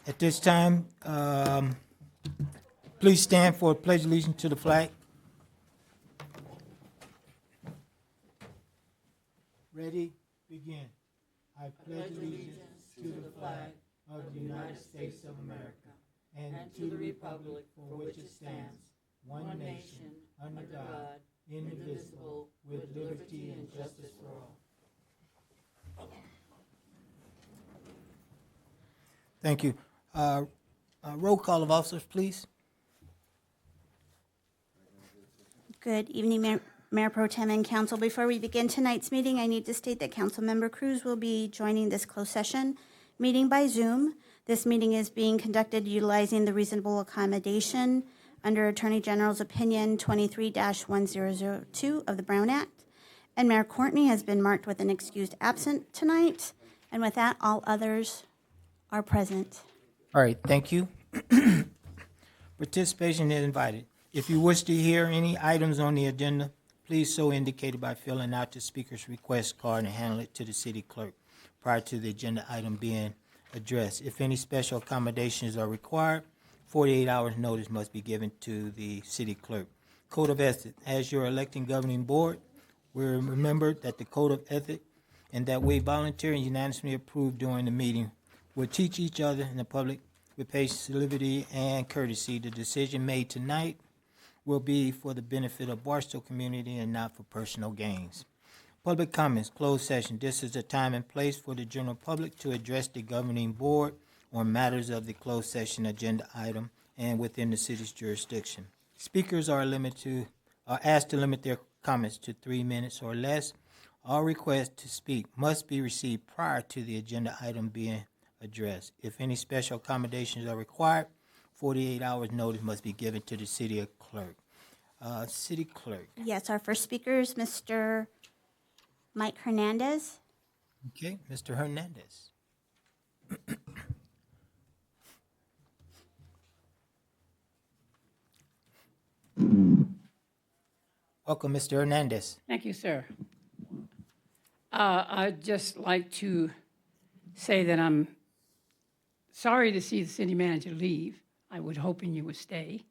At this time, please stand for a pledge of allegiance to the flag. Ready? Begin. I pledge allegiance to the flag of the United States of America and to the republic for which it stands, one nation, under God, indivisible, with liberty and justice for all. Thank you. Roll call of officers, please. Good evening, Mayor Pro Tem and Council. Before we begin tonight's meeting, I need to state that Councilmember Cruz will be joining this closed session meeting by Zoom. This meeting is being conducted utilizing the reasonable accommodation under Attorney General's Opinion 23-1002 of the Brown Act. And Mayor Courtney has been marked with an excused absent tonight. And with that, all others are present. All right, thank you. Participation is invited. If you wish to hear any items on the agenda, please so indicate by filling out the speaker's request card and handle it to the city clerk prior to the agenda item being addressed. If any special accommodations are required, 48 hours notice must be given to the city clerk. Code of Ethics. As your electing governing board, we remember that the Code of Ethics and that we volunteer and unanimously approve during the meeting will teach each other and the public with patience, civility, and courtesy. The decision made tonight will be for the benefit of Barstow community and not for personal gains. Public comments, closed session. This is the time and place for the general public to address the governing board on matters of the closed session agenda item and within the city's jurisdiction. Speakers are asked to limit their comments to 3 minutes or less. All requests to speak must be received prior to the agenda item being addressed. If any special accommodations are required, 48 hours notice must be given to the city clerk. City clerk. Yes, our first speaker is Mr. Mike Hernandez. Okay, Mr. Hernandez. Welcome, Mr. Hernandez. Thank you, sir. I'd just like to say that I'm sorry to see the city manager leave. I was hoping you would stay.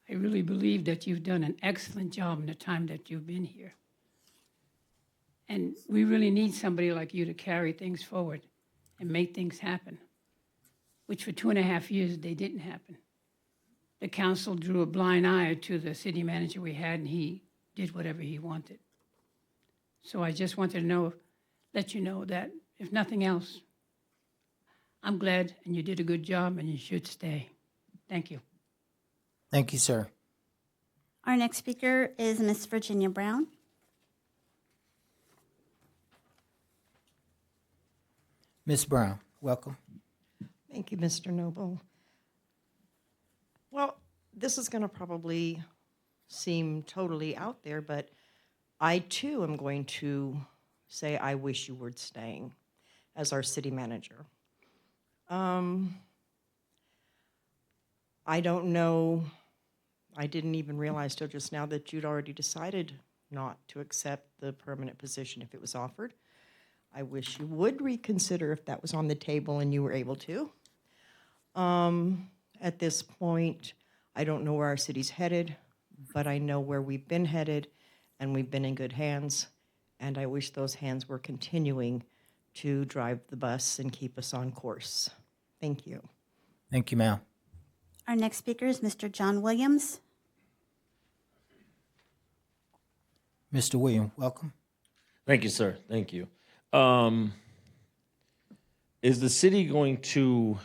I really believe that you've done an excellent job in the time that you've been here. And we really need somebody like you to carry things forward and make things happen, which for 2.5 years, they didn't happen. The council drew a blind eye to the city manager we had, and he did whatever he wanted. So I just wanted to let you know that, if nothing else, I'm glad, and you did a good job, and you should stay. Thank you. Thank you, sir. Our next speaker is Miss Virginia Brown. Ms. Brown, welcome. Thank you, Mr. Noble. Well, this is going to probably seem totally out there, but I too am going to say I wish you were staying as our city manager. I don't know, I didn't even realize till just now that you'd already decided not to accept the permanent position if it was offered. I wish you would reconsider if that was on the table and you were able to. At this point, I don't know where our city's headed, but I know where we've been headed, and we've been in good hands, and I wish those hands were continuing to drive the bus and keep us on course. Thank you. Thank you, ma'am. Our next speaker is Mr. John Williams. Mr. Williams, welcome. Thank you, sir. Thank you. Is the city going to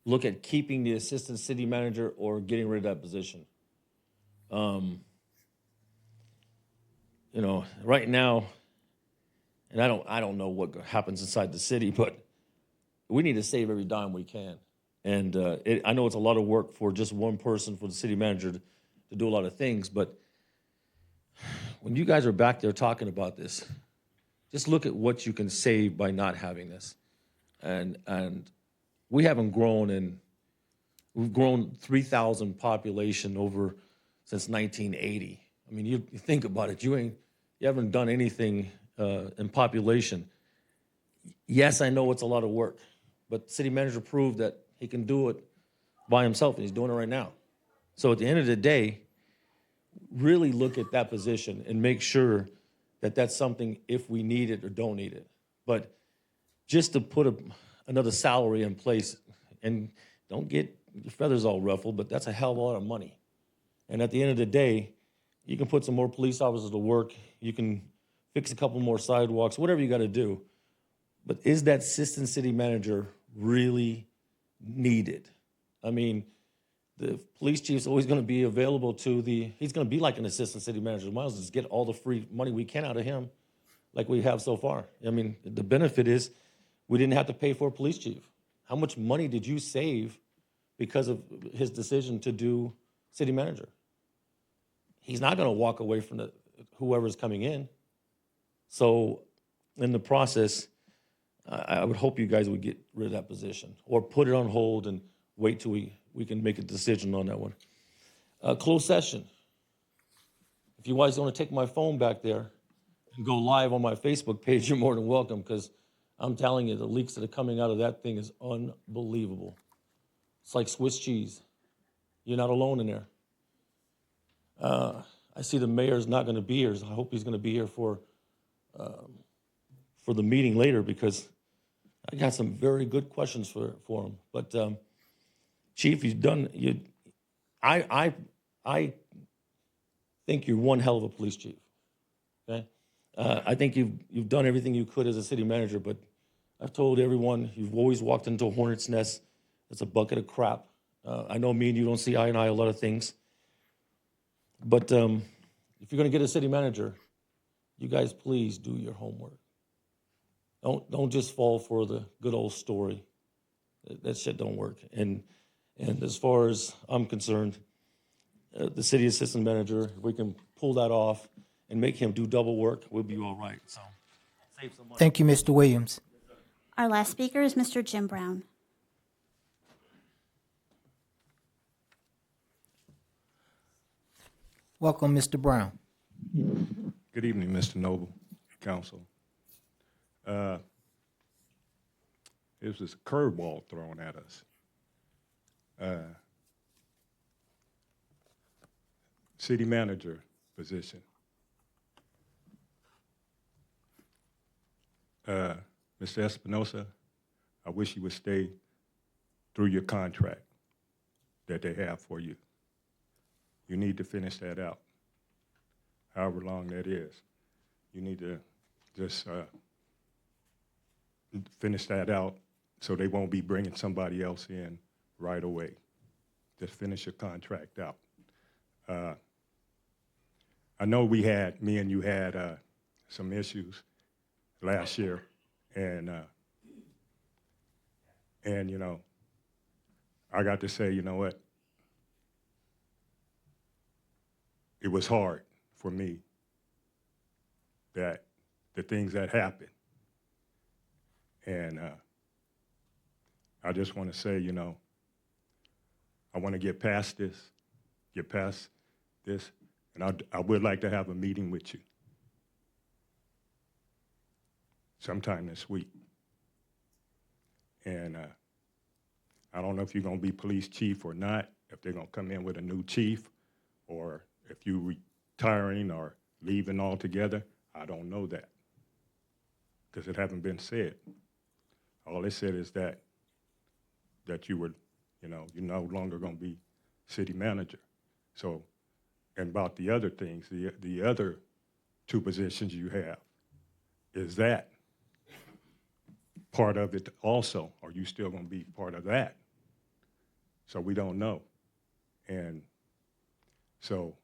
look at keeping the assistant city manager or getting rid of that position? Right now, and I don't know what happens inside the city, but we need to save every dime we can. And I know it's a lot of work for just one person, for the city manager to do a lot of things, but when you guys are back there talking about this, just look at what you can save by not having this. And we haven't grown, and we've grown 3,000 population over since 1980. I mean, you think about it, you haven't done anything in population. Yes, I know it's a lot of work, But the city manager proved that he can do it by himself, and he's doing it right now. So at the end of the day, really look at that position and make sure that that's something if we need it or don't need it. But just to put another salary in place, and don't get your feathers all ruffled, but that's a hell of a lot of money. And at the end of the day, you can put some more police officers to work. You can fix a couple more sidewalks, whatever you got to do. But is that assistant city manager really needed? I mean, the police chief's always going to be available he's going to be like an assistant city manager. We might as well just get all the free money we can out of him like we have so far. I mean, the benefit is we didn't have to pay for a police chief. How much money did you save because of his decision to do city manager? He's not going to walk away from whoever's coming in. So in the process, I would hope you guys would get rid of that position or put it on hold and wait till we can make a decision on that one. Closed session. If you guys want to take my phone back there and go live on my Facebook page, you're more than welcome, because I'm telling you, the leaks that are coming out of that thing is unbelievable. It's like Swiss cheese. You're not alone in there. I see the mayor's not going to be here. So I hope he's going to be here for the meeting later, because I got some very good questions for him. But Chief, I think you're one hell of a police chief. Okay, I think you've done everything you could as a city manager. But I've told everyone you've always walked into a hornet's nest. It's a bucket of crap. I know me and you don't see eye and eye a lot of things. But if you're going to get a city manager, you guys please do your homework. Don't just fall for the good old story. That shit don't work. And as far as I'm concerned, the city assistant manager, if we can pull that off and make him do double work, we'll be all right. So save some money. Thank you, Mr. Williams. Our last speaker is Mr. Jim Brown. Welcome, Mr. Brown. Good evening, Mr. Noble, Council. It was a curveball thrown at us. City manager position. Mr. Espinosa, I wish you would stay through your contract that they have for you. You need to finish that out, however long that is. You need to just finish that out so they won't be bringing somebody else in right away. Just finish your contract out. I know me and you had some issues last year, and you know, I got to say, you know what? It was hard for me that the things that happened. And I just want to say, you know, I want to get past this, and I would like to have a meeting with you sometime this week. And I don't know if you're going to be police chief or not, if they're going to come in with a new chief, or if you're retiring or leaving altogether. I don't know that, because it hasn't been said. All they said is that you were, you know, you're no longer going to be city manager. So, and about the other things, the other two positions you have, is that part of it also? Are you still going to be part of that? So we don't know. And so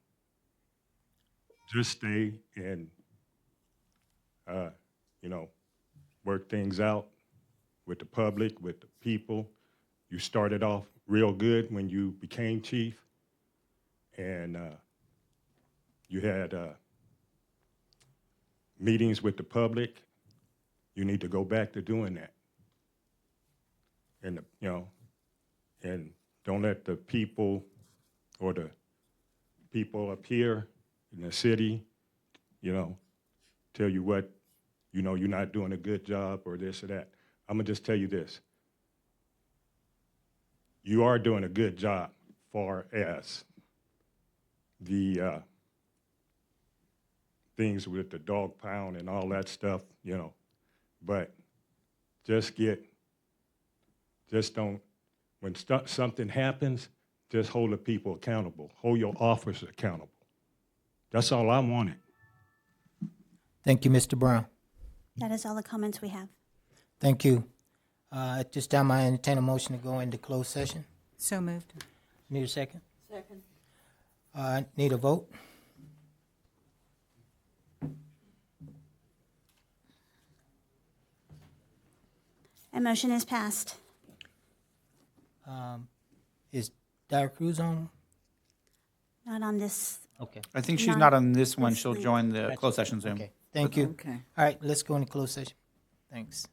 just stay and, you know, work things out with the public, with the people. You started off real good when you became chief, and you had meetings with the public. You need to go back to doing that. And, you know, and don't let the people or the people up here in the city, you know, tell you what, you know, you're not doing a good job or this or that. I'm gonna just tell you this. you are doing a good job far as the things with the dog pound and all that stuff, but just don't, when something happens, just hold the people accountable. Hold your officers accountable. That's all I wanted. Thank you, Mr. Brown. That is all the comments we have. Thank you. At this time, I entertain a motion to go into closed session. So moved. Need a second? Second. Need a vote? A motion is passed. Is Dara Cruz on? Not on this. Okay. I think she's Not not on this one. this She'll link. join the closed session Zoom. Okay, thank you. Okay. All right, let's go into closed session. Thanks.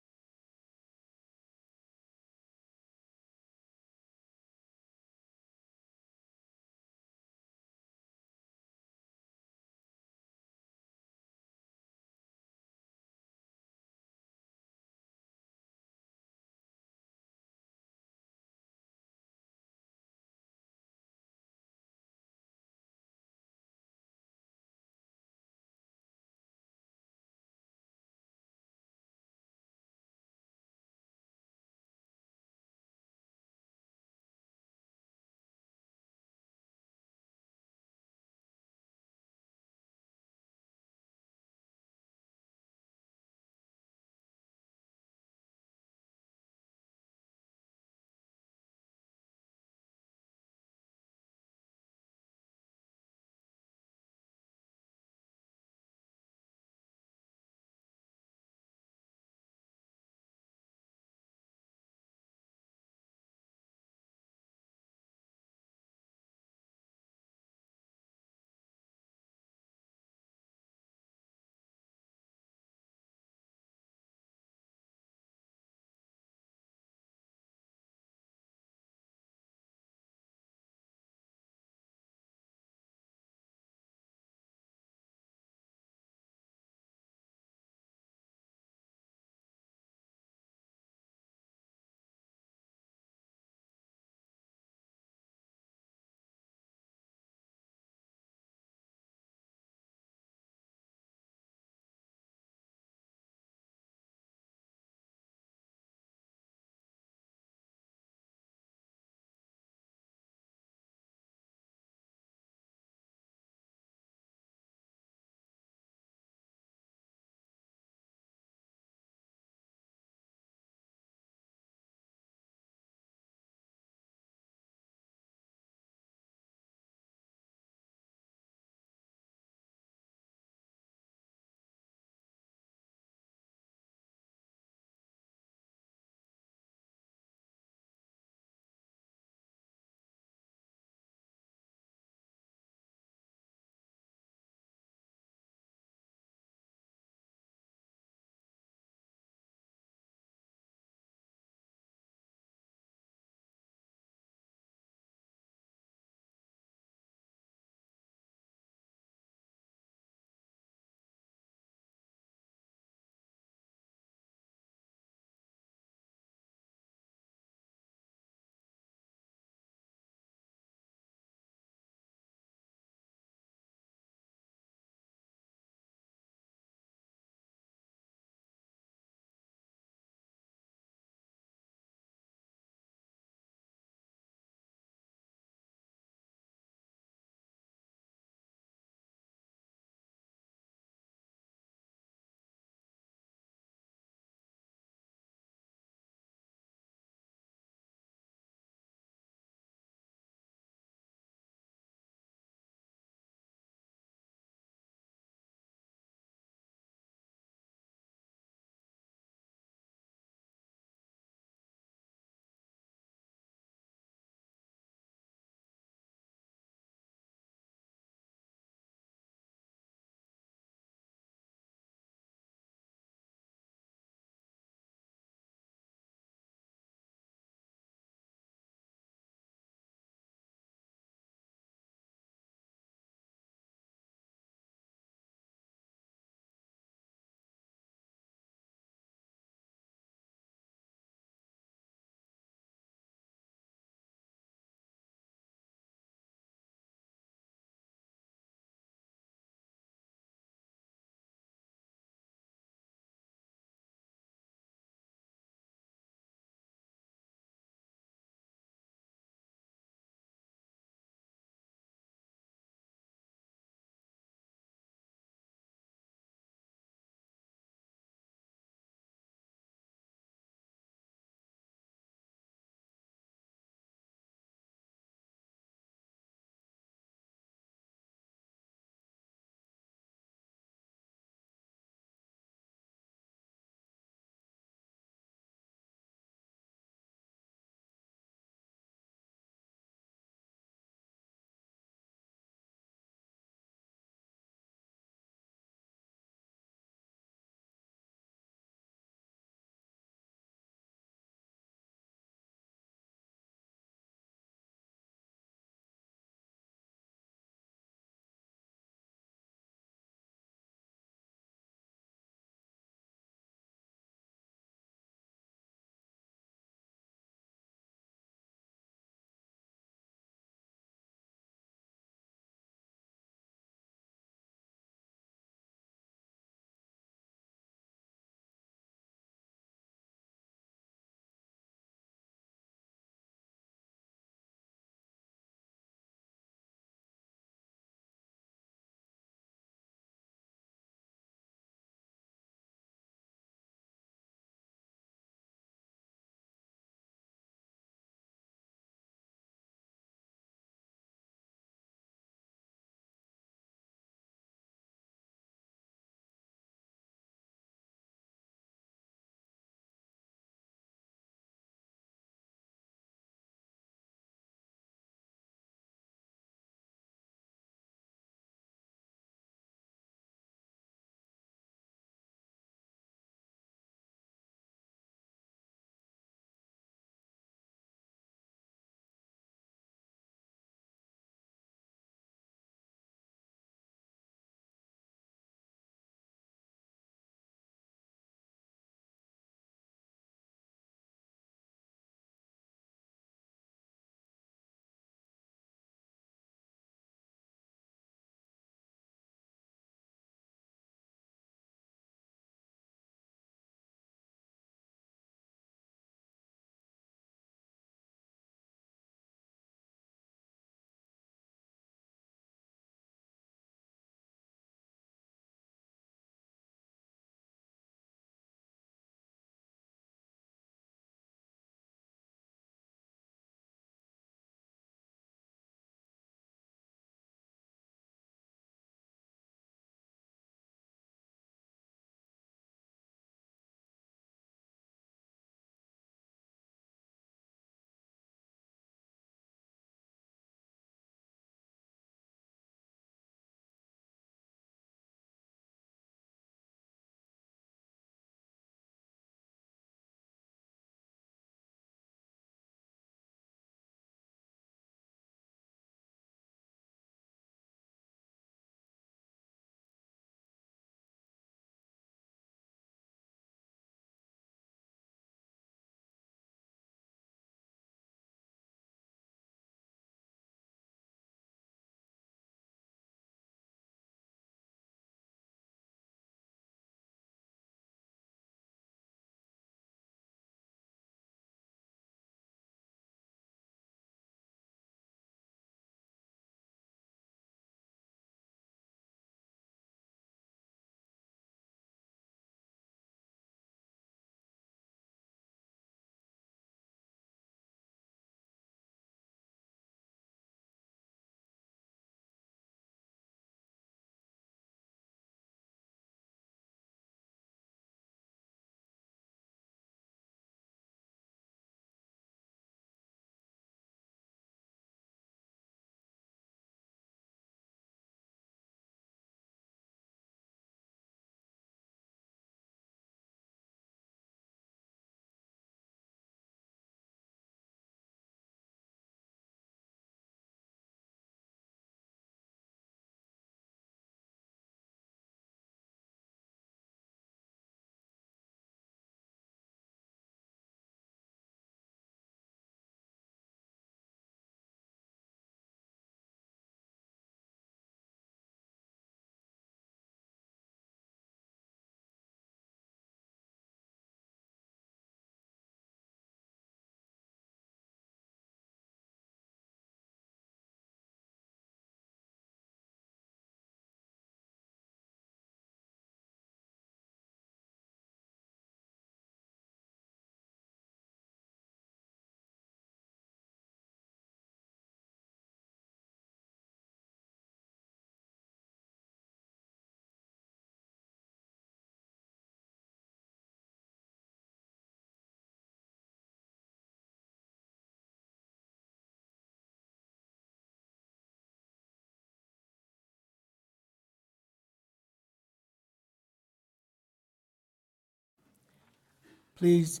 Please,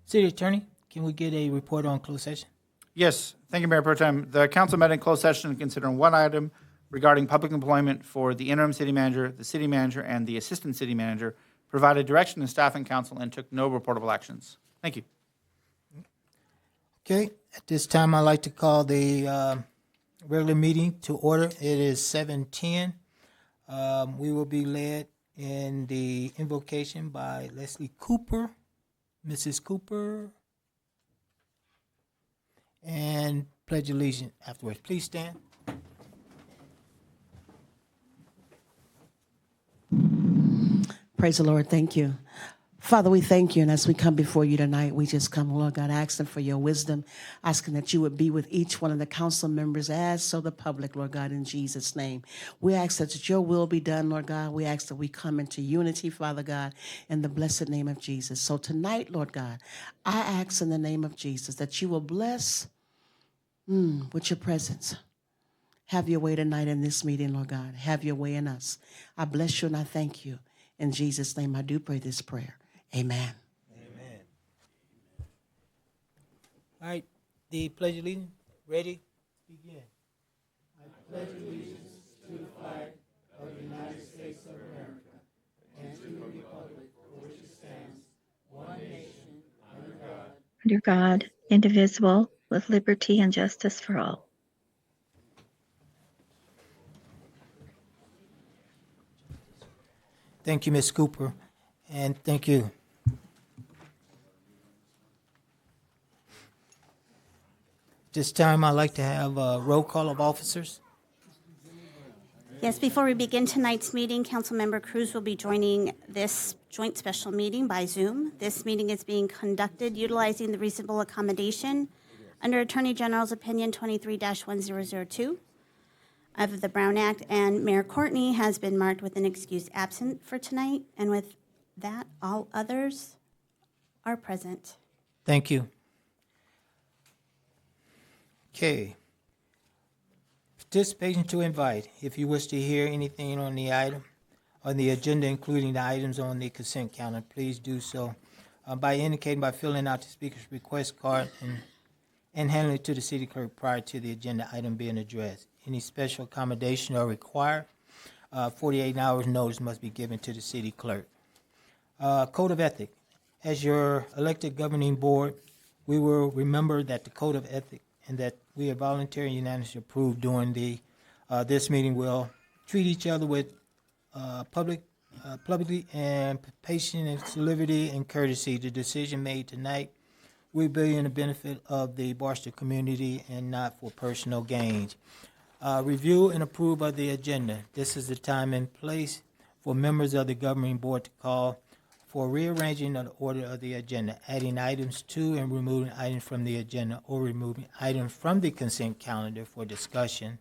City Attorney, can we get a report on closed session? Yes, thank you, Mayor Pro Tem. The council met in closed session considering one item regarding public employment for the interim city manager, and the assistant city manager, provided direction to staff and council, and took no reportable actions. Thank you. Okay, at this time, I'd like to call the regular meeting to order. It is 7:10. We will be led in the invocation by Leslie Cooper, Mrs. Cooper, and pledge allegiance afterwards. Please stand. Praise the Lord. Thank you. Father, we thank you. And as we come before you tonight, we just come, Lord God, asking for your wisdom, asking that you would be with each one of the council members, as so the public, Lord God, in Jesus' name. We ask that your will be done, Lord God. We ask that we come into unity, Father God, in the blessed name of Jesus. So tonight, Lord God, I ask in the name of Jesus that you will bless with your presence. Have your way tonight in this meeting, Lord God. Have your way in us. I bless you and I thank you. In Jesus' name, I do pray this prayer. Amen. All right, the pledge of allegiance, ready, begin. under God, indivisible, with liberty and justice for all. Thank you, Ms. Cooper, and thank you. This time, I'd like to have a roll call of officers. Yes, before we begin tonight's meeting, Councilmember Cruz will be joining this joint special meeting by Zoom. This meeting is being conducted utilizing the reasonable accommodation under Attorney General's Opinion 23-1002 of the Brown Act, and Mayor Courtney has been marked with an excuse absent for tonight, and with that, all others are present. Thank you. Okay. Participation to invite. If you wish to hear anything on the item, on the agenda, including the items on the consent calendar, please do so by indicating by filling out the speaker's request card and handing it to the city clerk prior to the agenda item being addressed. Any special accommodation are required. 48 hours notice must be given to the city clerk. Code of ethics. As your elected governing board, we will remember that the code of ethics and that we have voluntarily unanimously approved during this meeting will treat each other with publicly and patient and civility and courtesy. The decision made tonight will be in the benefit of the Barstow community and not for personal gains. Review and approve of the agenda. This is the time and place for members of the governing board to call for rearranging of the order of the agenda, adding items to and removing items from the agenda, or removing items from the consent calendar for discussion,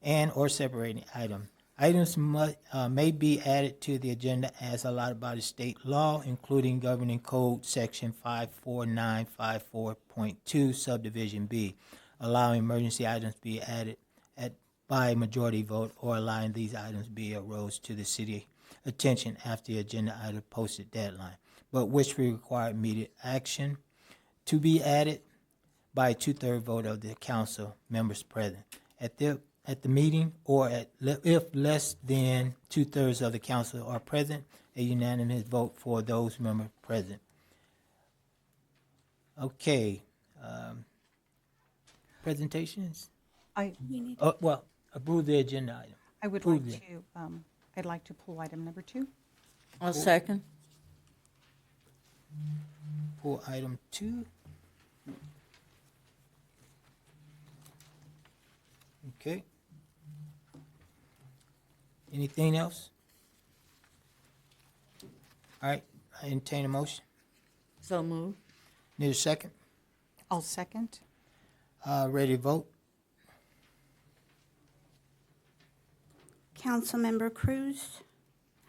and or separating items. Items may be added to the agenda as allotted by the state law, including governing code section 54954.2 subdivision B, allowing emergency items to be added by majority vote, or allowing these items be arose to the city attention after the agenda item posted deadline, but which will require immediate action to be added by a 2/3 vote of the council members present at the meeting, or if less than 2/3 of the council are present, a unanimous vote for those members present. Okay. Presentations? Well, approve the agenda item. I would Approve like to, I'd like to pull item number 2. I'll second. Pull item 2. Okay. Anything else? All right, I entertain a motion. So move. Need a second? I'll second. Ready to vote? Councilmember Cruz,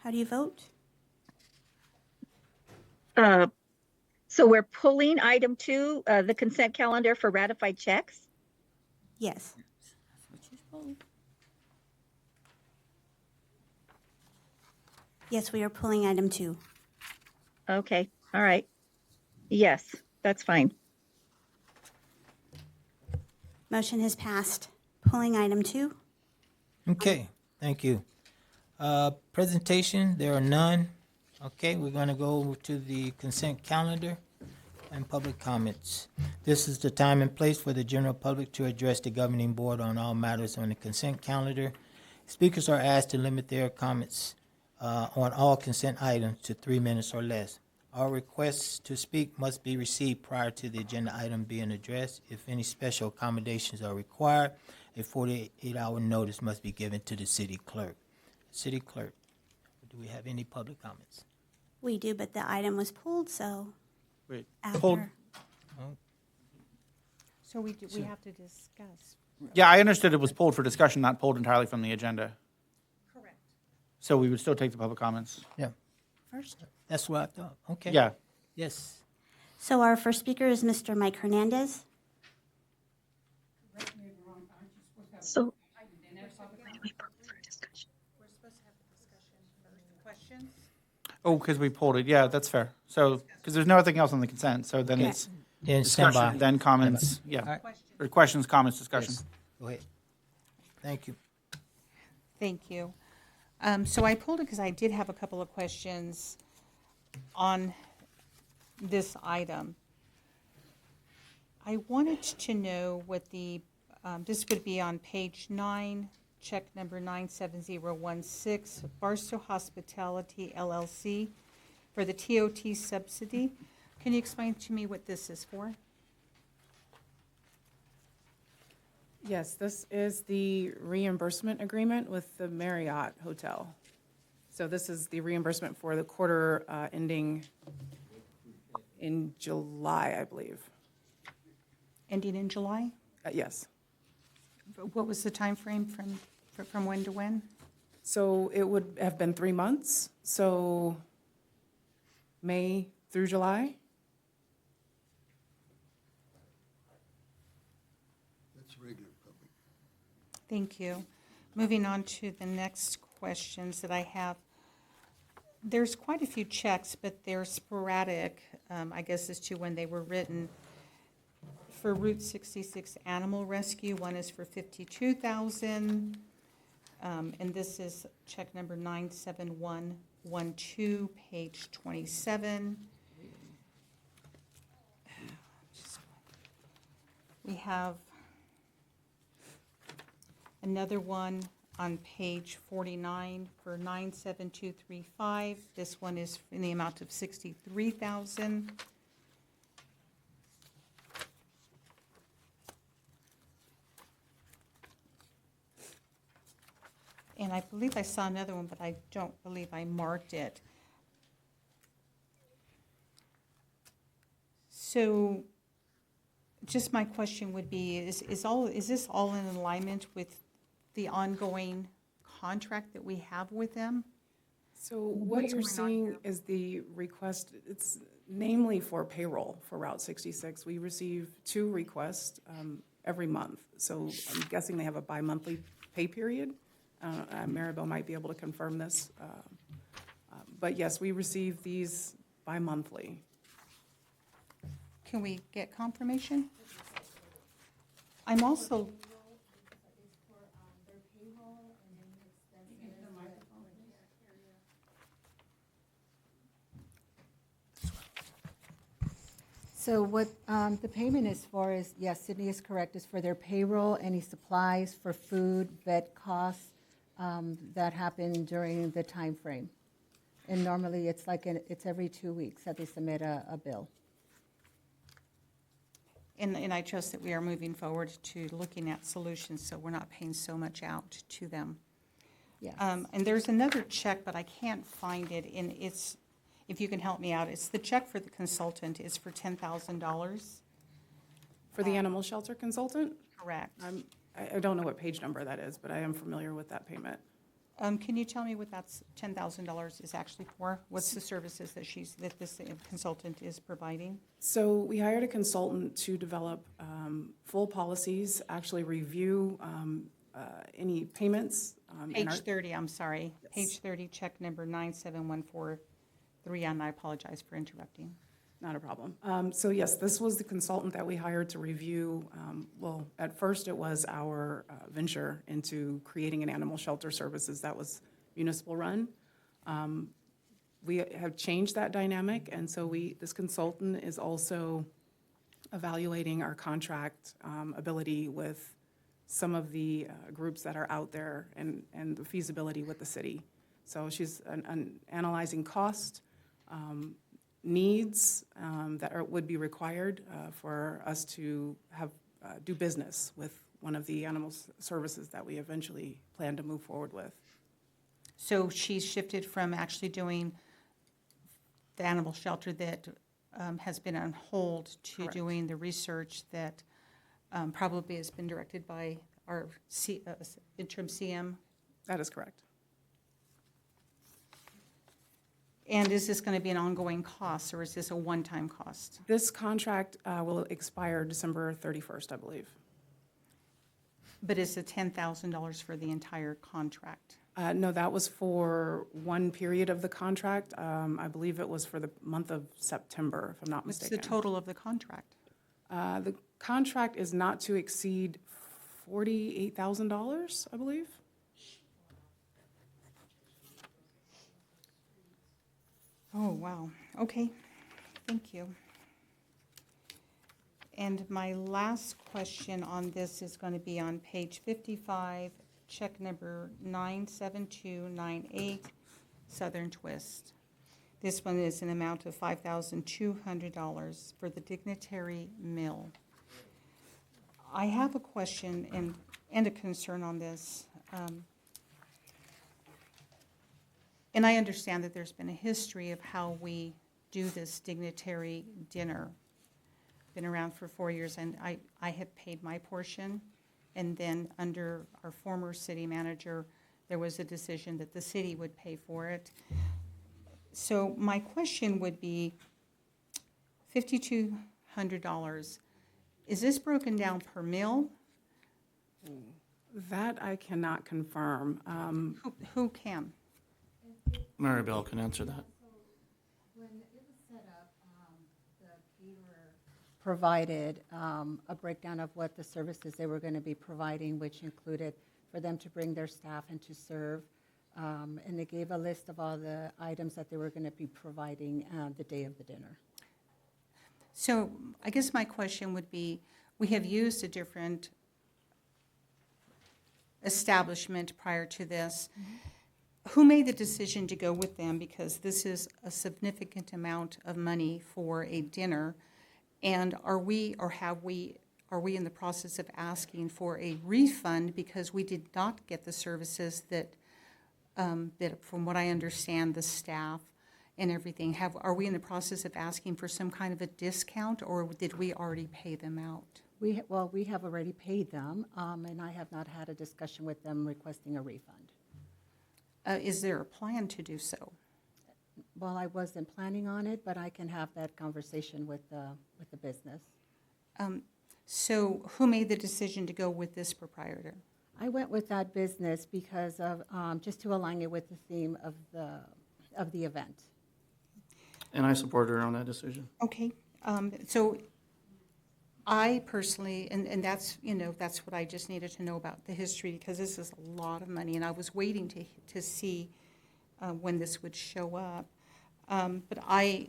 how do you vote? So we're pulling item 2, the consent calendar for ratified checks. Yes. Yes, we are pulling item 2. Okay. All right. Yes, that's fine. Motion has passed. Pulling item 2. Okay, thank you. Presentation, there are none. Okay, we're gonna go to the consent calendar and public comments. This is the time and place for the general public to address the governing board on all matters on the consent calendar. Speakers are asked to limit their comments on all consent items to 3 minutes or less. All requests to speak must be received prior to the agenda item being addressed. If any special accommodations are required, a 48-hour notice must be given to the city clerk. City clerk, do we have any public comments? We do, but the item was pulled, so Wait, after. hold. So we have to discuss. Yeah, I understood it was pulled for discussion, not pulled entirely from the agenda. Correct. So we would still take the public comments. Yeah, First. that's what I thought. Okay. Yeah. Yes. So our first speaker is Mr. Mike Hernandez. So, Questions? Oh, because we pulled it. Yeah, that's fair. So, because there's nothing else on the consent, so then it's Then stand by. discussion, then comments, yeah. Alright. Or questions, comments, discussion. Yes. Go ahead. Thank you. Thank you. So I pulled it because I did have a couple of questions on this item. I wanted to know what the, this would be on page 9, check number 97016, Barstow Hospitality LLC for the TOT subsidy. Can you explain to me what this is for? Yes, this is the reimbursement agreement with the Marriott Hotel. So this is the reimbursement for the quarter ending in July, I believe. Ending in July? Yes. What was the time frame from when to when? So it would have been 3 months, so May through July. Thank you. Moving on to the next questions that I have. There's quite a few checks, but they're sporadic, I guess, as to when they were written. For Route 66 Animal Rescue, one is for $52,000, and this is check number 97112, page 27. We have another one on page 49 for 97235. This one is in the amount of $63,000. And I believe I saw another one, but I don't believe I marked it. So just my question would be, is this all in alignment with the ongoing contract that we have with them? So what you're seeing is the request, it's namely for payroll for Route 66. We receive 2 requests every month. So I'm guessing they have a bi-monthly pay period. Maribel might be able to confirm this. But yes, we receive these bi-monthly. Can we get confirmation? I'm also, So what the payment is for is, yes, Sydney is correct, is for their payroll, any supplies for food, vet costs that happen during the time frame. And normally it's it's every 2 weeks that they submit a bill. and I trust that we are moving forward to looking at solutions, so we're not paying so much out to them. Yes. And there's another check, but I can't find it, and it's, if you can help me out, it's the check for the consultant is for $10,000. For the animal shelter consultant, Correct. I don't know what page number that is, but I am familiar with that payment. Can you tell me what that's $10,000 is actually for? What's the services that this consultant is providing? So we hired a consultant to develop full policies, actually review any payments. in Page our- 30, I'm sorry. Page 30, check number 97143. 3, and I apologize for interrupting. Not a problem. So yes, this was the consultant that we hired to review, well, at first it was our venture into creating an animal shelter services that was municipal run. We have changed that dynamic, and so this consultant is also evaluating our contract ability with some of the groups that are out there and the feasibility with the city. So she's analyzing cost, needs that would be required for us to do business with one of the animal services that we eventually plan to move forward with. So she's shifted from actually doing the animal shelter that has been on hold to Correct. doing the research that probably has been directed by our interim CM. That is correct. And is this going to be an ongoing cost, or is this a one-time cost? This contract will expire December 31st, I believe. But is it $10,000 for the entire contract? No, that was for one period of the contract. I believe it was for the month of September, if I'm not What's mistaken. the total of the contract? The contract is not to exceed $48,000, I believe. Oh, wow. Okay, thank you. And my last question on this is going to be on page 55, check number 97298, Southern Twist. This one is an amount of $5,200 for the Dignitary Mill. I have a question and a concern on this. And I understand that there's been a history of how we do this dignitary dinner. Been around for 4 years, and I have paid my portion. And then under our former city manager, there was a decision that the city would pay for it. So my question would be, $5,200, is this broken down per meal? That I cannot confirm. Who can? Maribel can answer that. When it was set up, the caterer provided a breakdown of what the services they were going to be providing, which included for them to bring their staff and to serve. And they gave a list of all the items that they were going to be providing the day of the dinner. So I guess my question would be, we have used a different establishment prior to this. Who made the decision to go with them? Because this is a significant amount of money for a dinner. And are we in the process of asking for a refund because we did not get the services that from what I understand, the staff and everything, are we in the process of asking for some kind of a discount, or did we already pay them out? We have already paid them, and I have not had a discussion with them requesting a refund. Is there a plan to do so? Well, I wasn't planning on it, but I can have that conversation with the business. So who made the decision to go with this proprietor? I went with that business because of, just to align it with the theme of the event. And I support her on that decision. Okay, so I personally, and that's, that's what I just needed to know about the history, because this is a lot of money, and I was waiting to see when this would show up. But I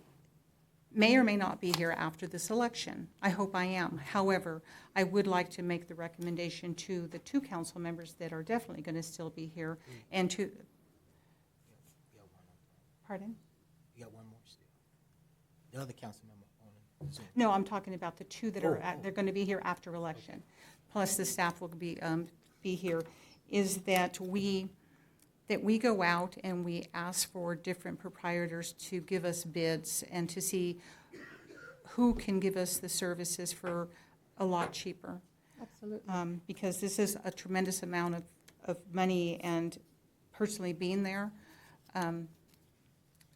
may or may not be here after this election. I hope I am. However, I would like to make the recommendation to the 2 council members that are definitely going to still be here, and to, pardon? You got one more still. The other council member on Zoom. No, I'm talking about the 2 that are, they're going to be here after election, plus the staff will be here, is that we go out and we ask for different proprietors to give us bids and to see who can give us the services for a lot cheaper. Absolutely. Because this is a tremendous amount of money, and personally being there,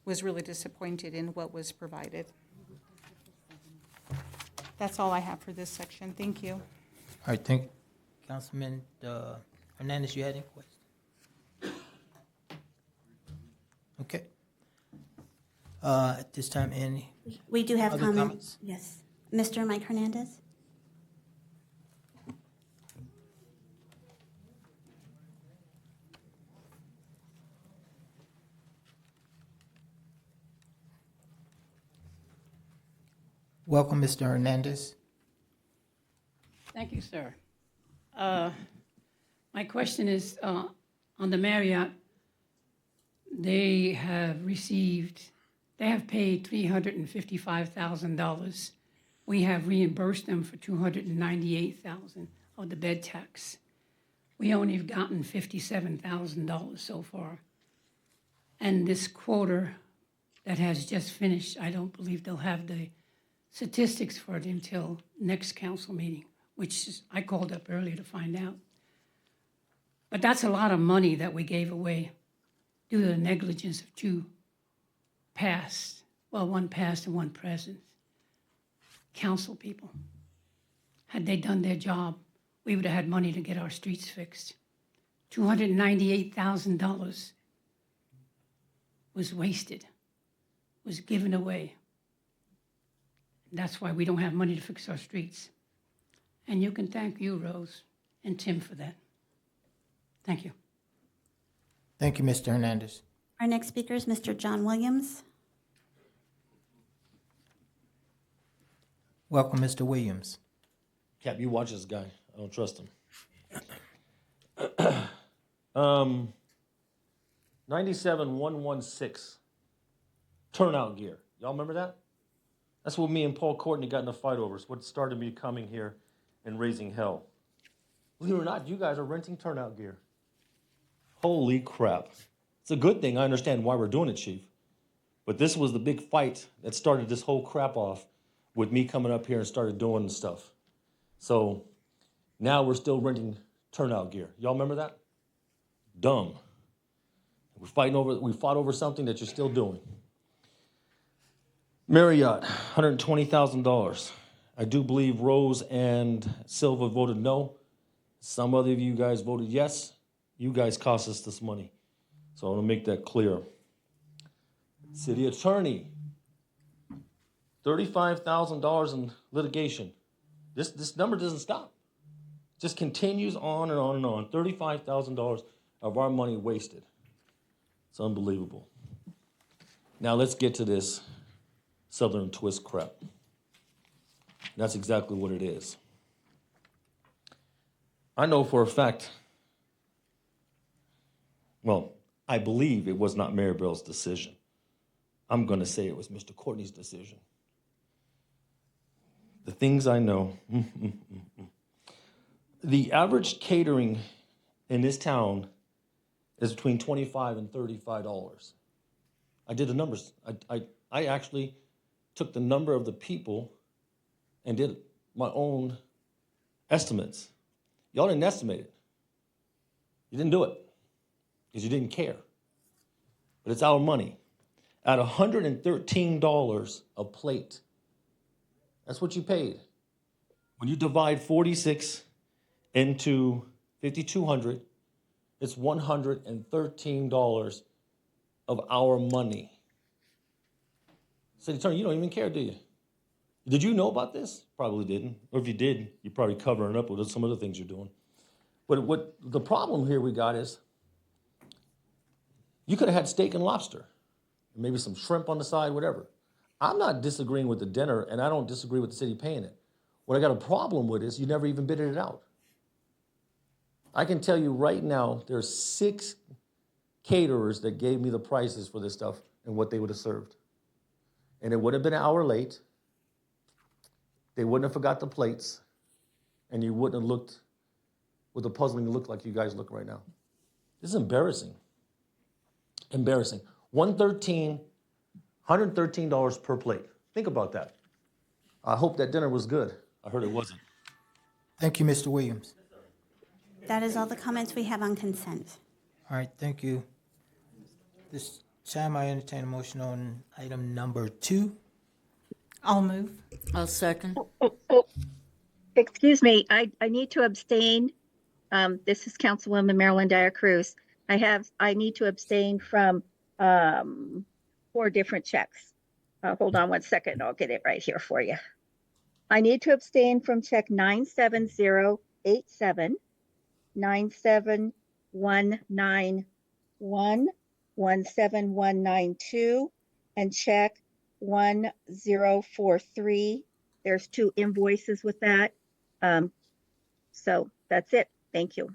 was really disappointed in what was provided. That's all I have for this section. Thank you. All right, thank Councilman Hernandez, you had any questions? Okay. At this time, any We do have other comments. comments? Yes. Mr. Mike Hernandez? Welcome, Mr. Hernandez. Thank you, sir. My question is, on the Marriott, they have paid $355,000. We have reimbursed them for $298,000 of the bed tax. We only have gotten $57,000 so far. And this quarter that has just finished, I don't believe they'll have the statistics for it until next council meeting, which is, I called up earlier to find out. But that's a lot of money that we gave away due to the negligence of two past, well, one past and one present council people. Had they done their job, we would have had money to get our streets fixed. $298,000 was wasted, was given away. That's why we don't have money to fix our streets. And you can thank you, Rose, and Tim for that. Thank you. Thank you, Mr. Hernandez. Our next speaker is Mr. John Williams. Welcome, Mr. Williams. Cap, you watch this guy. I don't trust him. 97-116 turnout gear. Y'all remember that? That's what me and Paul Courtney got in a fight over. It's what started me coming here and raising hell. Believe it or not, you guys are renting turnout gear. Holy crap. It's a good thing. I understand why we're doing it, Chief. But this was the big fight that started this whole crap off with me coming up here and started doing stuff. So now we're still renting turnout gear. Y'all remember that? Dumb. We fought over something that you're still doing. Marriott, $120,000. I do believe Rose and Silva voted no. Some other of you guys voted yes. You guys cost us this money. So I want to make that clear. City attorney, $35,000 in litigation. This number doesn't stop. It just continues on and on and on. $35,000 of our money wasted. It's unbelievable. Now let's get to this Southern twist crap. That's exactly what it is. I know for a fact, well, I believe it was not Maribel's decision. I'm going to say it was Mr. Courtney's decision. The things I know. The average catering in this town is between $25 and $35. I did the numbers. I actually took the number of the people and did my own estimates. Y'all didn't estimate it. You didn't do it because you didn't care. But it's our money. At $113 a plate, that's what you paid. When you divide 46 into 5,200, it's $113 of our money. City Attorney, you don't even care, do you? Did you know about this? Probably didn't. Or if you did, you're probably covering it up with some other things you're doing. But what the problem here we got is you could have had steak and lobster, maybe some shrimp on the side, whatever. I'm not disagreeing with the dinner, and I don't disagree with the city paying it. What I got a problem with is you never even bidded it out. I can tell you right now, there's 6 caterers that gave me the prices for this stuff and what they would have served. And it would have been an hour late. They wouldn't have forgot the plates, and you wouldn't have looked with the puzzling look like you guys look right now. This is embarrassing. Embarrassing. $113 per plate. Think about that. I hope that dinner was good. I heard it wasn't. Thank you, Mr. Williams. That is all the comments we have on consent. All right, thank you. This time I entertain a motion on item number 2. I'll move. I'll second. Excuse me, I need to abstain. This is Councilwoman Marilyn Dyer Cruz. I need to abstain from 4 different checks. Hold on one second. I'll get it right here for you. I need to abstain from check 97087, 97191, 17192, and check 1043. There's 2 invoices with that. So that's it. Thank you.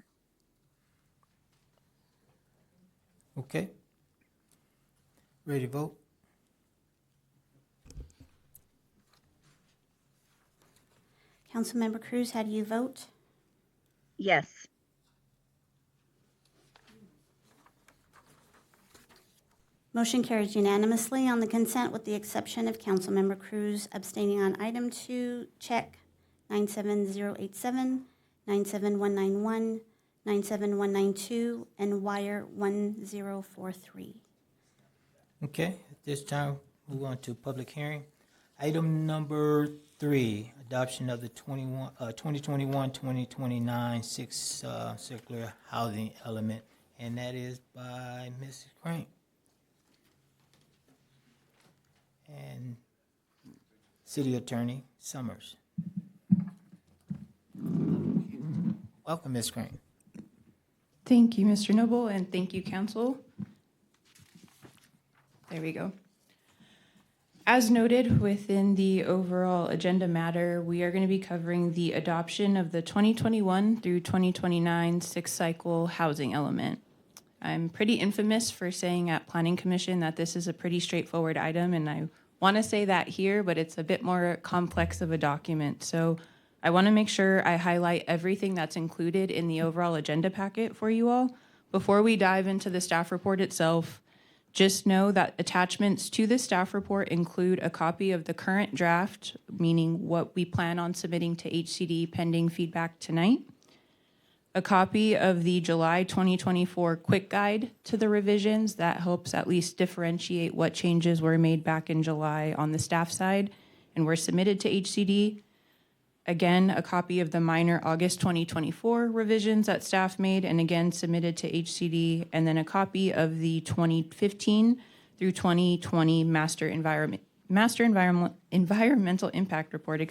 Okay. Ready to vote? Councilmember Cruz, how do you vote? Yes. Motion carries unanimously on the consent with the exception of Councilmember Cruz abstaining on item 2, check 97087, 97191, 97192, and wire 1043. Okay, at this time, move on to public hearing. Item number 3, adoption of the 2021-2029 sixth circular housing element, and that is by Mrs. Crank. And City Attorney Summers. Welcome, Ms. Crank. Thank you, Mr. Noble, and thank you, Council. There we go. As noted within the overall agenda matter, we are going to be covering the adoption of the 2021 through 2029 sixth cycle housing element. I'm pretty infamous for saying at Planning Commission that this is a pretty straightforward item, and I want to say that here, but it's a bit more complex of a document. So I want to make sure I highlight everything that's included in the overall agenda packet for you all. Before we dive into the staff report itself, just know that attachments to the staff report include a copy of the current draft, meaning what we plan on submitting to HCD pending feedback tonight, a copy of the July 2024 quick guide to the revisions that helps at least differentiate what changes were made back in July on the staff side and were submitted to HCD. Again, a copy of the minor August 2024 revisions that staff made and again submitted to HCD, and then a copy of the 2015 through 2020 Master Environmental Impact Report,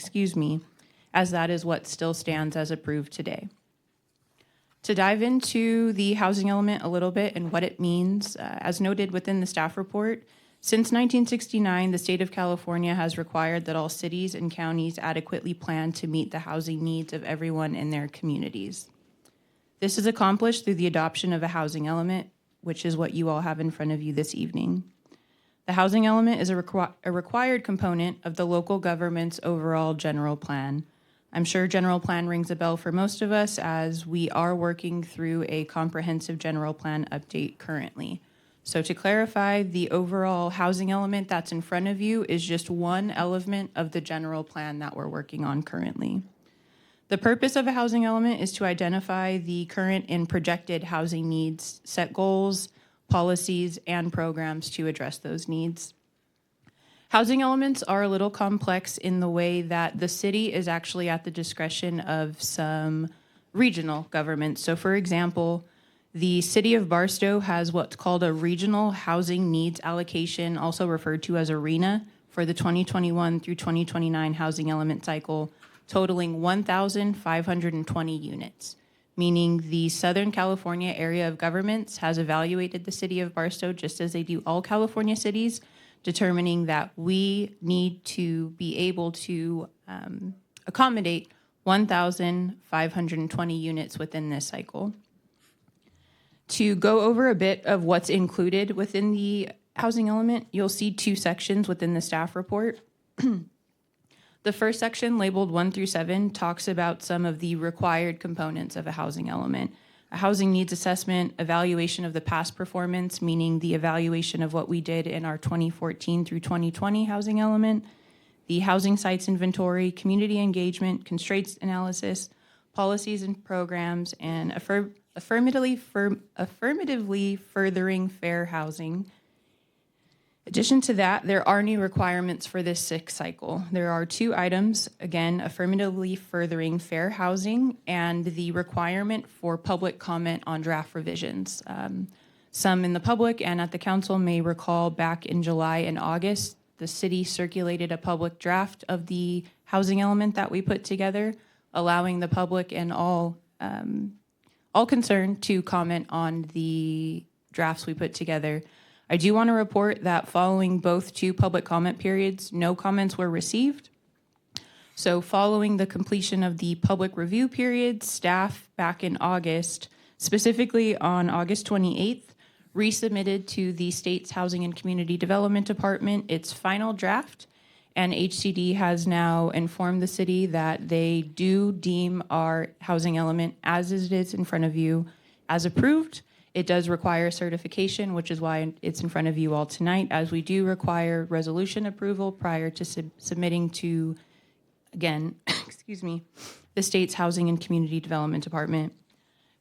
as that is what still stands as approved today. To dive into the housing element a little bit and what it means, as noted within the staff report, since 1969, the state of California has required that all cities and counties adequately plan to meet the housing needs of everyone in their communities. This is accomplished through the adoption of a housing element, which is what you all have in front of you this evening. The housing element is a required component of the local government's overall general plan. I'm sure general plan rings a bell for most of us as we are working through a comprehensive general plan update currently. So to clarify, the overall housing element that's in front of you is just one element of the general plan that we're working on currently. The purpose of a housing element is to identify the current and projected housing needs, set goals, policies, and programs to address those needs. Housing elements are a little complex in the way that the city is actually at the discretion of some regional governments. So for example, the city of Barstow has what's called a regional housing needs allocation, also referred to as ARENA, for the 2021 through 2029 housing element cycle, totaling 1,520 units, meaning the Southern California area of governments has evaluated the city of Barstow just as they do all California cities, determining that we need to be able to accommodate 1,520 units within this cycle. To go over a bit of what's included within the housing element, you'll see 2 sections within the staff report. The first section, labeled 1 through 7, talks about some of the required components of a housing element. A housing needs assessment, evaluation of the past performance, meaning the evaluation of what we did in our 2014 through 2020 housing element, the housing sites inventory, community engagement, constraints analysis, policies and programs, and affirmatively furthering fair housing. Addition to that, there are new requirements for this sixth cycle. There are 2 items, again, affirmatively furthering fair housing and the requirement for public comment on draft revisions. Some in the public and at the council may recall back in July and August, the city circulated a public draft of the housing element that we put together, allowing the public and all concerned to comment on the drafts we put together. I do want to report that following both 2 public comment periods, no comments were received. So following the completion of the public review period, staff back in August, specifically on August 28th, resubmitted to the state's Housing and Community Development Department its final draft, and HCD has now informed the city that they do deem our housing element as it is in front of you as approved. It does require certification, which is why it's in front of you all tonight, as we do require resolution approval prior to submitting to, again, excuse me, the state's Housing and Community Development Department.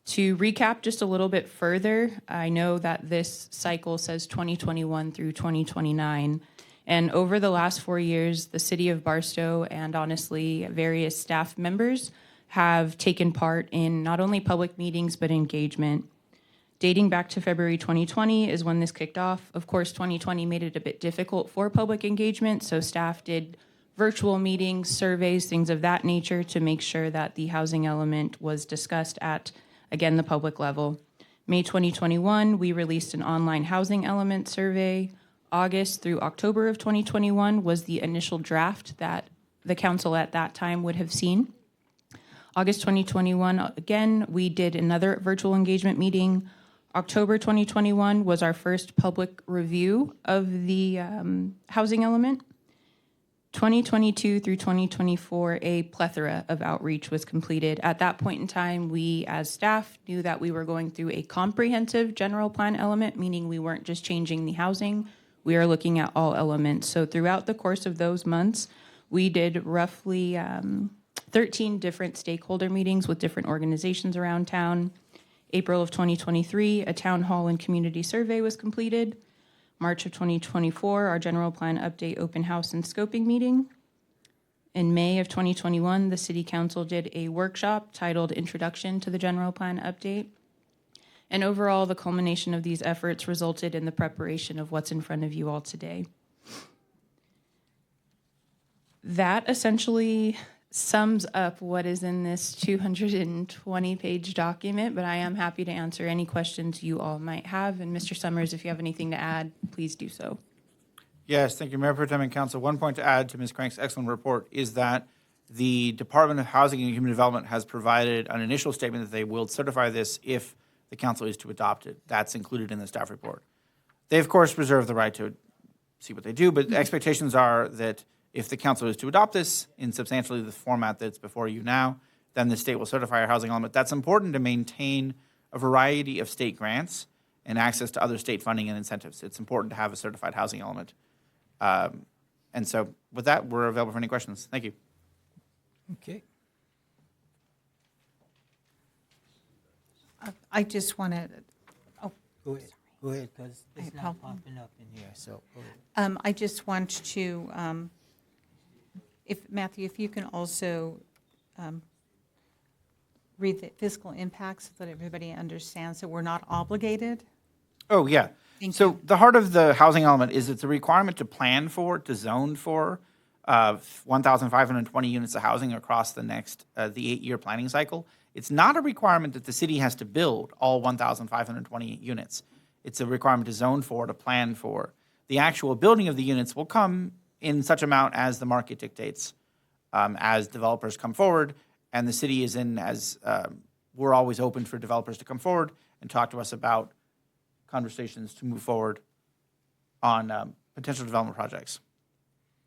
To recap just a little bit further, I know that this cycle says 2021 through 2029. And over the last 4 years, the city of Barstow and honestly various staff members have taken part in not only public meetings, but engagement. Dating back to February 2020 is when this kicked off. Of course, 2020 made it a bit difficult for public engagement, so staff did virtual meetings, surveys, things of that nature to make sure that the housing element was discussed at, again, the public level. May 2021, we released an online housing element survey. August through October of 2021 was the initial draft that the council at that time would have seen. August 2021, again, we did another virtual engagement meeting. October 2021 was our first public review of the housing element. 2022 through 2024, a plethora of outreach was completed. At that point in time, we as staff knew that we were going through a comprehensive general plan element, meaning we weren't just changing the housing, we are looking at all elements. So throughout the course of those months, we did roughly 13 different stakeholder meetings with different organizations around town. April of 2023, a town hall and community survey was completed. March of 2024, our general plan update open house and scoping meeting. In May of 2021, the city council did a workshop titled Introduction to the General Plan Update. And overall, the culmination of these efforts resulted in the preparation of what's in front of you all today. That essentially sums up what is in this 220-page document, but I am happy to answer any questions you all might have. And Mr. Summers, if you have anything to add, please do so. Yes, thank you, Mayor Pro Tem and Council. One point to add to Ms. Crank's excellent report is that the Department of Housing and Human Development has provided an initial statement that they will certify this if the council is to adopt it. That's included in the staff report. They, of course, reserve the right to see what they do, but the expectations are that if the council is to adopt this in substantially the format that's before you now, then the state will certify our housing element. That's important to maintain a variety of state grants and access to other state funding and incentives. It's important to have a certified housing element. And so with that, we're available for any questions. Thank you. Okay. I just want to, Go ahead, because it's I not apologize. popping up in here, so go ahead. I just want to, if Matthew, if you can also read the fiscal impacts so that everybody understands that we're not obligated. Oh, yeah. So the heart of the housing element is it's a requirement to plan for, to zone for 1,520 units of housing across the next, the 8-year planning cycle. It's not a requirement that the city has to build all 1,520 units. It's a requirement to zone for, to plan for. The actual building of the units will come in such amount as the market dictates, as developers come forward, and the city is in as, we're always open for developers to come forward and talk to us about conversations to move forward on potential development projects.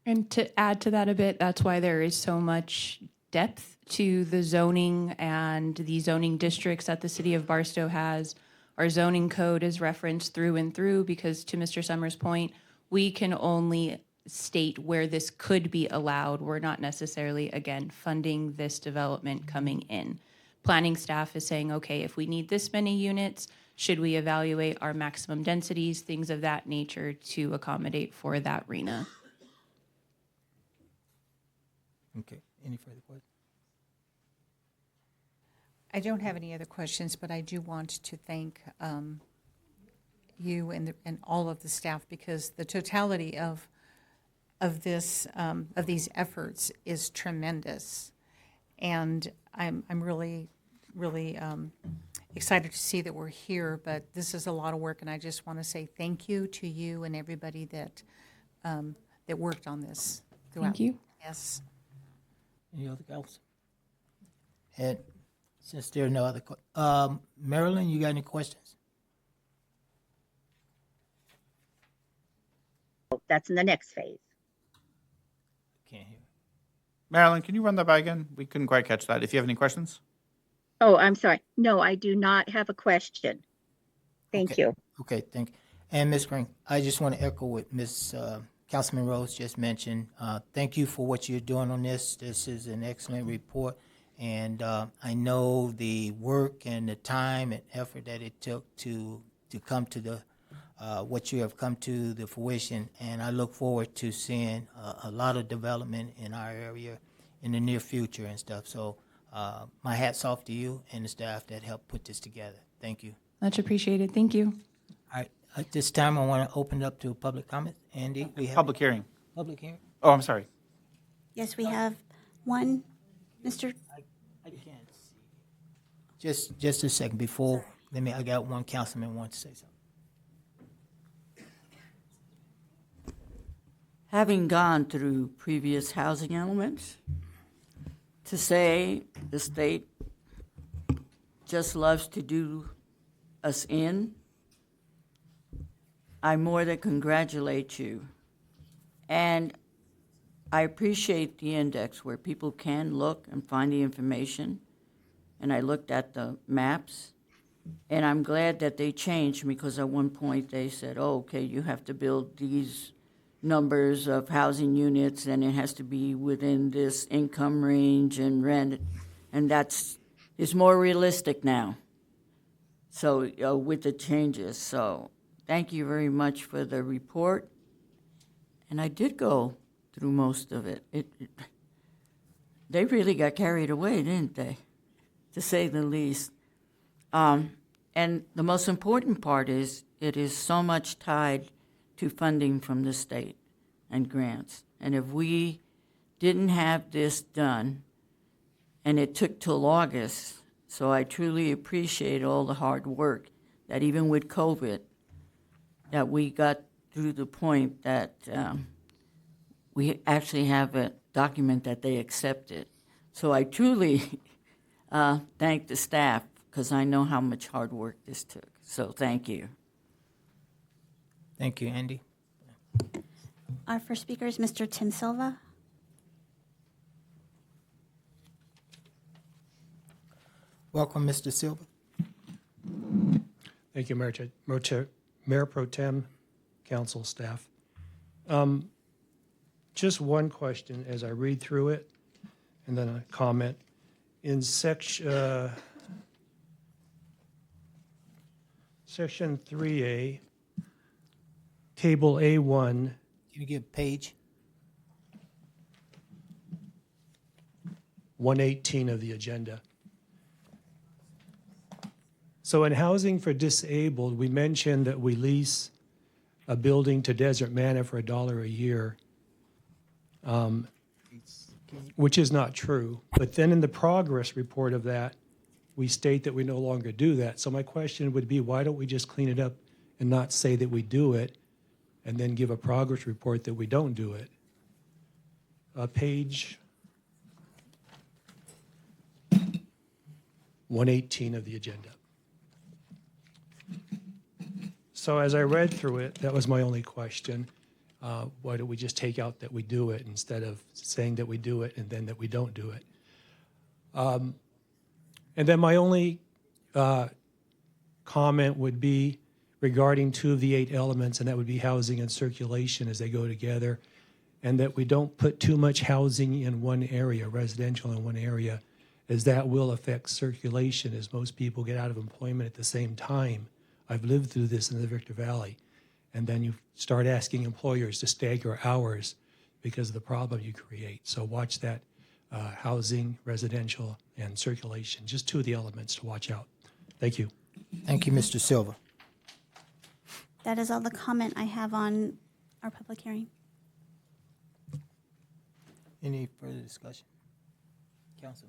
And to add to that a bit, that's why there is so much depth to the zoning and the zoning districts that the city of Barstow has. Our zoning code is referenced through and through because, to Mr. Summers' point, we can only state where this could be allowed. We're not necessarily, again, funding this development coming in. Planning staff is saying, okay, if we need this many units, should we evaluate our maximum densities, things of that nature to accommodate for that RENA? Okay, any further questions? I don't have any other questions, but I do want to thank you and all of the staff, because the totality of of these efforts is tremendous. And I'm really excited to see that we're here, but this is a lot of work, and I just want to say thank you to you and everybody that worked on this throughout. Thank you. Yes. Any other council? And since there are no other, Marilyn, you got any questions? That's in the next phase. Can't hear. Marilyn, can you run that by again? We couldn't quite catch that. If you have any questions? Oh, I'm sorry. No, I do not have a question. Thank Okay. you. Okay, thank you. And Ms. Green, I just want to echo what Ms. Councilman Rose just mentioned. Thank you for what you're doing on this. This is an excellent report. And I know the work and the time and effort that it took to come to the what you have come to the fruition. And I look forward to seeing a lot of development in our area in the near future and stuff. So my hat's off to you and the staff that helped put this together. Thank you. Much appreciated. Thank you. All right, at this time, I want to open it up to public comment. Andy, we have Public hearing. public hearing? Oh, I'm sorry. Yes, we have one. Mr. I can't see. Just a second before, I got one councilman wants to say something. Having gone through previous housing elements, to say the state just loves to do us in, I more than congratulate you. And I appreciate the index where people can look and find the information. And I looked at the maps, and I'm glad that they changed, because at one point they said, oh, okay, you have to build these numbers of housing units, and it has to be within this income range and rent, and is more realistic now. So with the changes, so thank you very much for the report. And I did go through most of it. They really got carried away, didn't they? To say the least. And the most important part is it is so much tied to funding from the state and grants. And if we didn't have this done, and it took till August, so I truly appreciate all the hard work that even with COVID, that we got through the point that we actually have a document that they accepted. So I truly thank the staff, because I know how much hard work this took. So thank you. Thank you, Andy. Our first speaker is Mr. Tim Silva. Welcome, Mr. Silva. Thank you, Mayor Pro Tem, council staff. Just one question as I read through it, and then a comment. In section 3A, Table A1. Can you give page? 118 of the agenda. So in housing for disabled, we mentioned that we lease a building to Desert Manor for $1 a year, which is not true. But then in the progress report of that, we state that we no longer do that. So my question would be, why don't we just clean it up and not say that we do it, and then give a progress report that we don't do it? Page 118 of the agenda. So as I read through it, that was my only question. Why don't we just take out that we do it instead of saying that we do it and then that we don't do it? And then my only comment would be regarding 2 of the 8 elements, and that would be housing and circulation as they go together, and that we don't put too much housing in one area, residential in one area, as that will affect circulation as most people get out of employment at the same time. I've lived through this in the Victor Valley. And then you start asking employers to stagger hours because of the problem you create. So watch that housing, residential, and circulation. Just 2 of the elements to watch out. Thank you. Thank you, Mr. Silva. That is all the comment I have on our public hearing. Any further discussion? Council?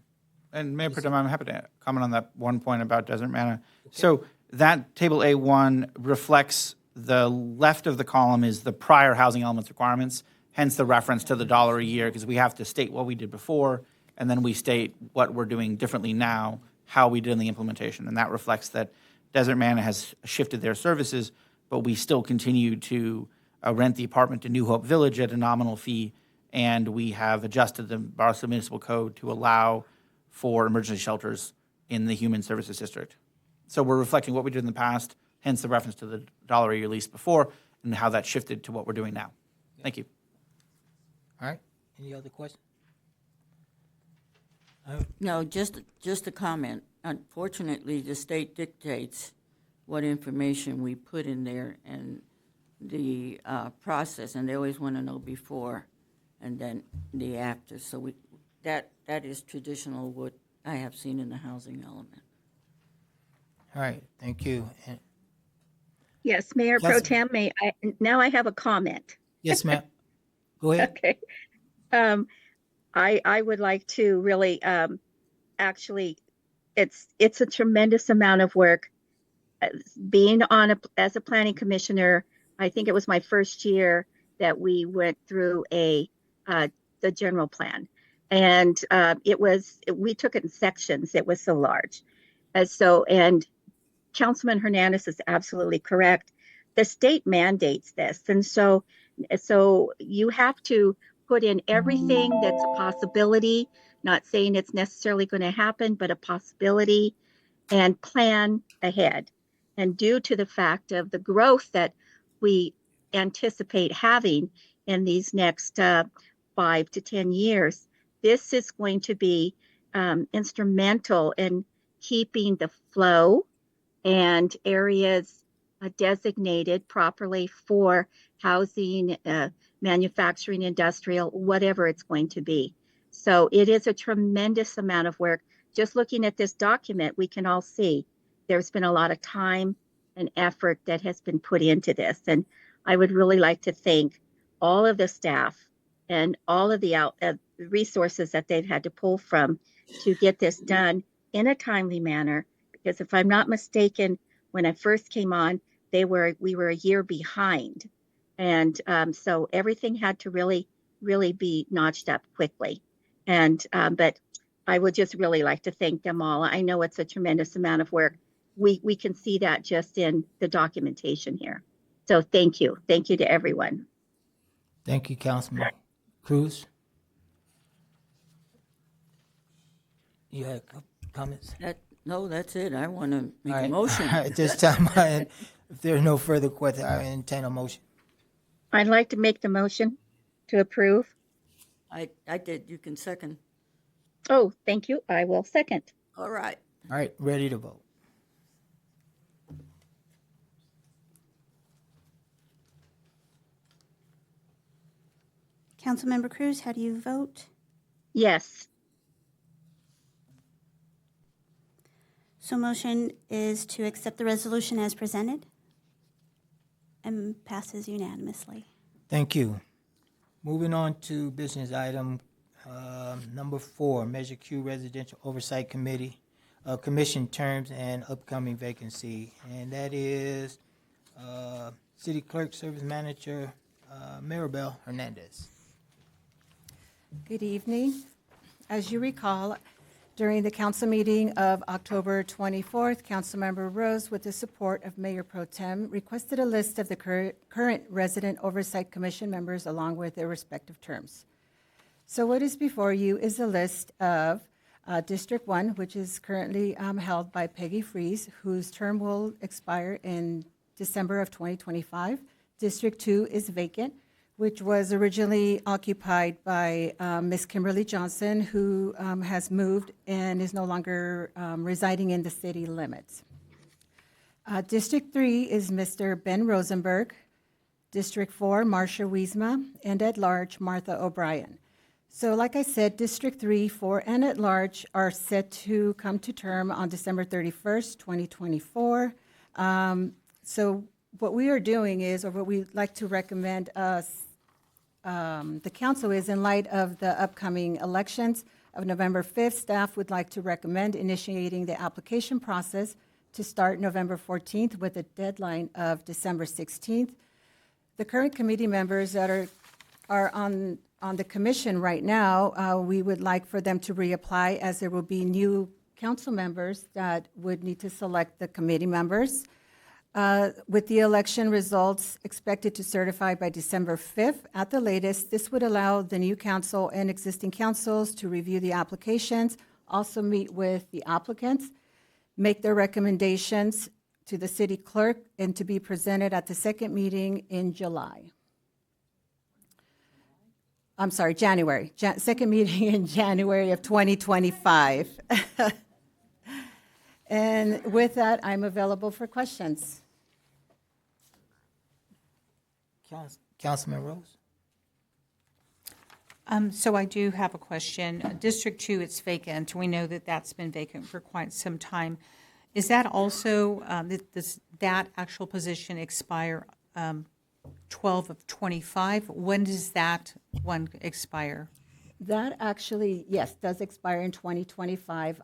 And Mayor Pro Tem, I'm happy to comment on that one point about Desert Manna. So that table A1 reflects the left of the column is the prior housing elements requirements, hence the reference to the $1 a year, because we have to state what we did before, and then we state what we're doing differently now, how we did in the implementation. And that reflects that Desert Manna has shifted their services, but we still continue to rent the apartment to New Hope Village at a nominal fee, and we have adjusted the Barstow Municipal Code to allow for emergency shelters in the Human Services District. So we're reflecting what we did in the past, hence the reference to the $1 a year lease before, and how that shifted to what we're doing now. Thank you. All right, any other questions? No, just a comment. Unfortunately, the state dictates what information we put in there and the process, and they always want to know before and then the after. So that is traditional what I have seen in the housing element. All right, thank you. And Yes, Mayor Pro Councilman- Tem, now I have a comment. yes, ma'am. Go ahead. Okay. I would like to really, actually, it's a tremendous amount of work. Being as a planning commissioner, I think it was my first year that we went through the general plan. And we took it in sections. It was so large. And Councilman Hernandez is absolutely correct. The state mandates this. And so you have to put in everything that's a possibility, not saying it's necessarily going to happen, but a possibility, and plan ahead. And due to the fact of the growth that we anticipate having in these next 5 to 10 years, this is going to be instrumental in keeping the flow and areas designated properly for housing, manufacturing, industrial, whatever it's going to be. So it is a tremendous amount of work. Just looking at this document, we can all see there's been a lot of time and effort that has been put into this. And I would really like to thank all of the staff and all of the resources that they've had to pull from to get this done in a timely manner. Because if I'm not mistaken, when I first came on, we were a year behind. And so everything had to really, really be notched up quickly. And but I would just really like to thank them all. I know it's a tremendous amount of work. We can see that just in the documentation here. So thank you. Thank you to everyone. Thank you, Councilman Cruz. You had comments? No, that's it. I want to make All a right. motion. At this time, if there are no further questions, I entertain a motion. I'd like to make the motion to approve. I did. You can second. Oh, thank you. I will second. All right. All right, ready to vote. Councilmember Cruz, how do you vote? Yes. So motion is to accept the resolution as presented and passes unanimously. Thank you. Moving on to business item number 4, Measure Q Residential Oversight Committee, Commission terms and upcoming vacancy. And that is City Clerk Service Manager Maribel Hernandez. Good evening. As you recall, during the council meeting of October 24th, Councilmember Rose, with the support of Mayor Pro Tem, requested a list of the current resident oversight commission members along with their respective terms. So what is before you is a list of District 1, which is currently held by Peggy Freeze, whose term will expire in December of 2025. District 2 is vacant, which was originally occupied by Ms. Kimberly Johnson, who has moved and is no longer residing in the city limits. District 3 is Mr. Ben Rosenberg. District 4, Marcia Wiesma, and at large, Martha O'Brien. So like I said, District 3, 4, and at large are set to come to term on December 31st, 2024. So what we are doing is, or what we'd like to recommend the council is, in light of the upcoming elections of November 5th, staff would like to recommend initiating the application process to start November 14th with a deadline of December 16th. The current committee members that are on the commission right now, we would like for them to reapply, as there will be new council members that would need to select the committee members. With the election results expected to certify by December 5th at the latest, this would allow the new council and existing councils to review the applications, also meet with the applicants, make their recommendations to the city clerk, and to be presented at the second meeting in July. I'm sorry, January. Second meeting in January of 2025. And with that, I'm available for questions. Councilman Rose? So I do have a question. District 2, it's vacant. We know that that's been vacant for quite some time. Is that also, does that actual position expire 12 of 25? When does that one expire? That actually, yes, does expire in 2025.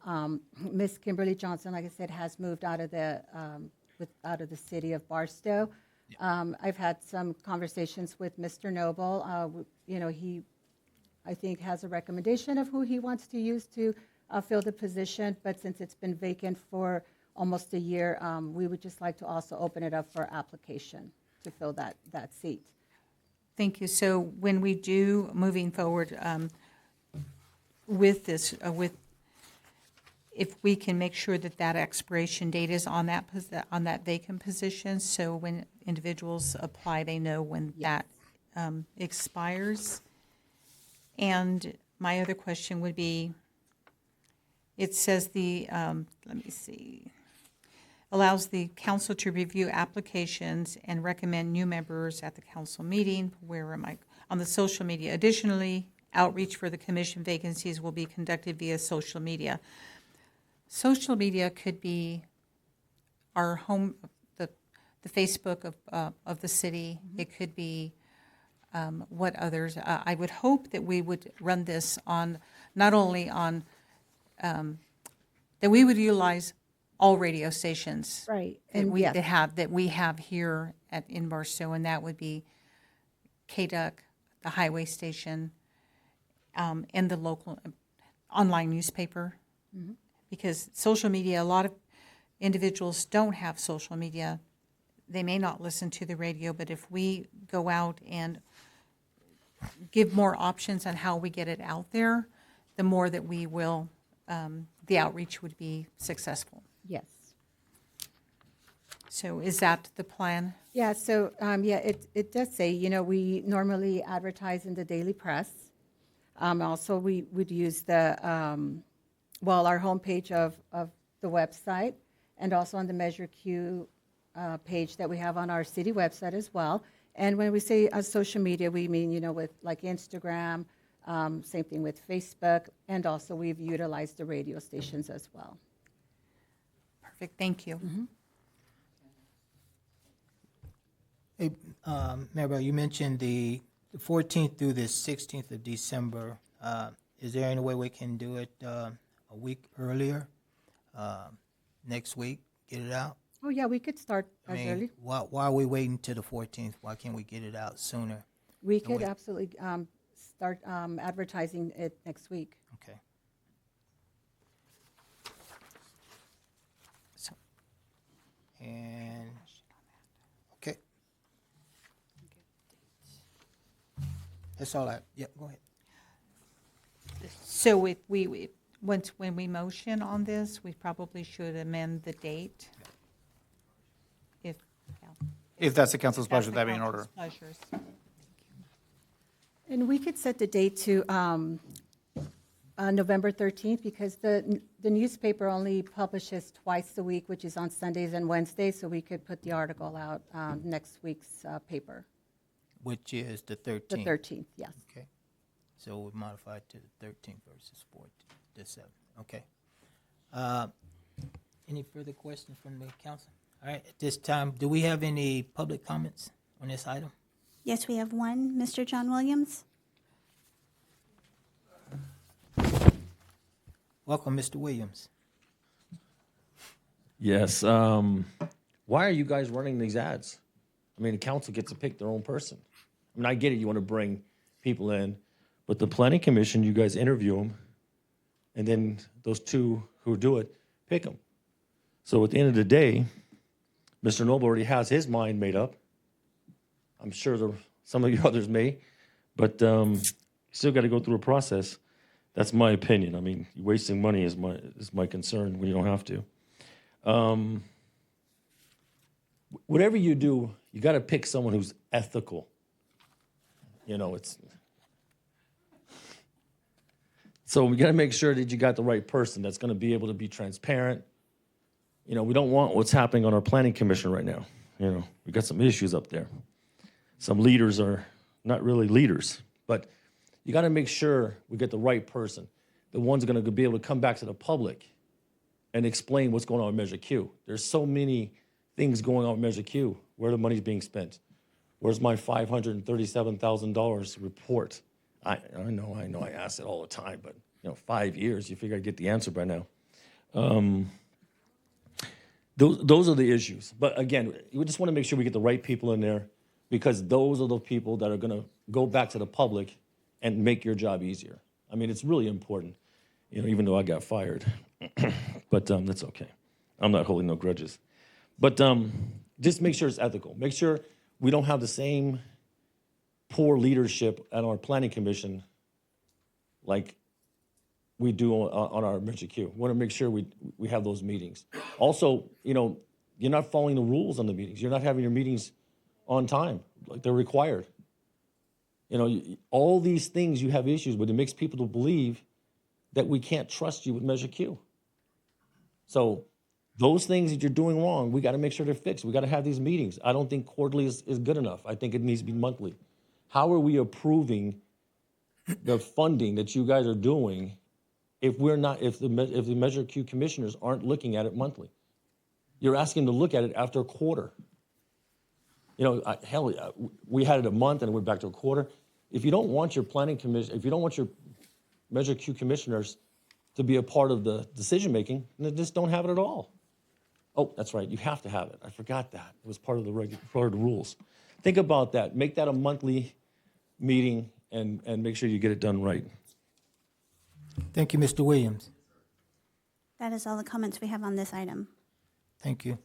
Ms. Kimberly Johnson, like I said, has moved out of the city of Barstow. I've had some conversations with Mr. Noble. He, I think, has a recommendation of who he wants to use to fill the position, but since it's been vacant for almost a year, we would just like to also open it up for application to fill that seat. Thank you. So when we do, moving forward with this, if we can make sure that that expiration date is on that vacant position, so when individuals apply, they know when that expires. And my other question would be, it says let me see, allows the council to review applications and recommend new members at the council meeting. Where am I? On the social media. Additionally, outreach for the commission vacancies will be conducted via social media. Social media could be our home, the Facebook of the city. Mm-hmm. It could be what others. I would hope that we would run this on, not only on, that we would utilize all radio stations. Right. That we, yes. that we have here in Barstow, and that would be KDUC, the highway station, and the local online newspaper. Mm-hmm. Because social media, a lot of individuals don't have social media. They may not listen to the radio, but if we go out and give more options on how we get it out there, the more that we will, the outreach would be successful. Yes. So is that the plan? Yeah, so, it does say, we normally advertise in the daily press. Also, we would use the, our homepage of the website, and also on the Measure Q page that we have on our city website as well. And when we say social media, we mean, with like Instagram, same thing with Facebook, and also we've utilized the radio stations as well. Perfect, thank you. Mm-hmm. Hey, Maribel, you mentioned the 14th through the 16th of December. Is there any way we can do it a week earlier, next week, get it out? Oh, yeah, we could start as early. Why are we waiting till the 14th? Why can't we get it out sooner? We could absolutely start advertising it next week. Okay. So. And, okay. That's all go ahead. So if when we motion on this, we probably should amend the date. If that's the council's pleasure, that'd be in order. Pleasures. And we could set the date to November 13th, because the newspaper only publishes twice a week, which is on Sundays and Wednesdays, so we could put the article out next week's paper. Which is the 13th? The 13th, yes. Okay. So we modify it to the 13th versus 14th, the 7th. Okay. Any further questions from the council? All right, at this time, do we have any public comments on this item? Yes, we have one. Mr. John Williams? Welcome, Mr. Williams. Yes. Why are you guys running these ads? I mean, the council gets to pick their own person. I mean, I get it. You want to bring people in, but the planning commission, you guys interview them, and then those two who do it, pick them. So at the end of the day, Mr. Noble already has his mind made up. I'm sure some of you others may, but you still got to go through a process. That's my opinion. I mean, wasting money is my concern when you don't have to. Whatever you do, you got to pick someone who's ethical. You know, so we got to make sure that you got the right person that's going to be able to be transparent. You know, we don't want what's happening on our planning commission right now. You know, we got some issues up there. Some leaders are not really leaders, but you got to make sure we get the right person. The one's going to be able to come back to the public and explain what's going on with Measure Q. There's so many things going on with Measure Q. Where the money's being spent. Where's my $537,000 report? I know I ask it all the time, but 5 years, you figure I'd get the answer by now. Those are the issues. But again, we just want to make sure we get the right people in there, because those are the people that are going to go back to the public and make your job easier. I mean, it's really important, even though I got fired. But that's okay. I'm not holding no grudges. But just make sure it's ethical. Make sure we don't have the same poor leadership at our planning commission like we do on our Measure Q. We want to make sure we have those meetings. Also, you're not following the rules on the meetings. You're not having your meetings on time like they're required. All these things you have issues with. It makes people to believe that we can't trust you with Measure Q. So those things that you're doing wrong, we got to make sure they're fixed. We got to have these meetings. I don't think quarterly is good enough. I think it needs to be monthly. How are we approving the funding that you guys are doing if the Measure Q commissioners aren't looking at it monthly? You're asking them to look at it after a quarter. We had it a month and it went back to a quarter. If you don't want your planning commission, if you don't want your Measure Q commissioners to be a part of the decision making, then just don't have it at all. Oh, that's right. You have to have it. I forgot that. It was part of the rules. Think about that. Make that a monthly meeting and make sure you get it done right. Thank you, Mr. Williams. That is all the comments we have on this item. Thank you.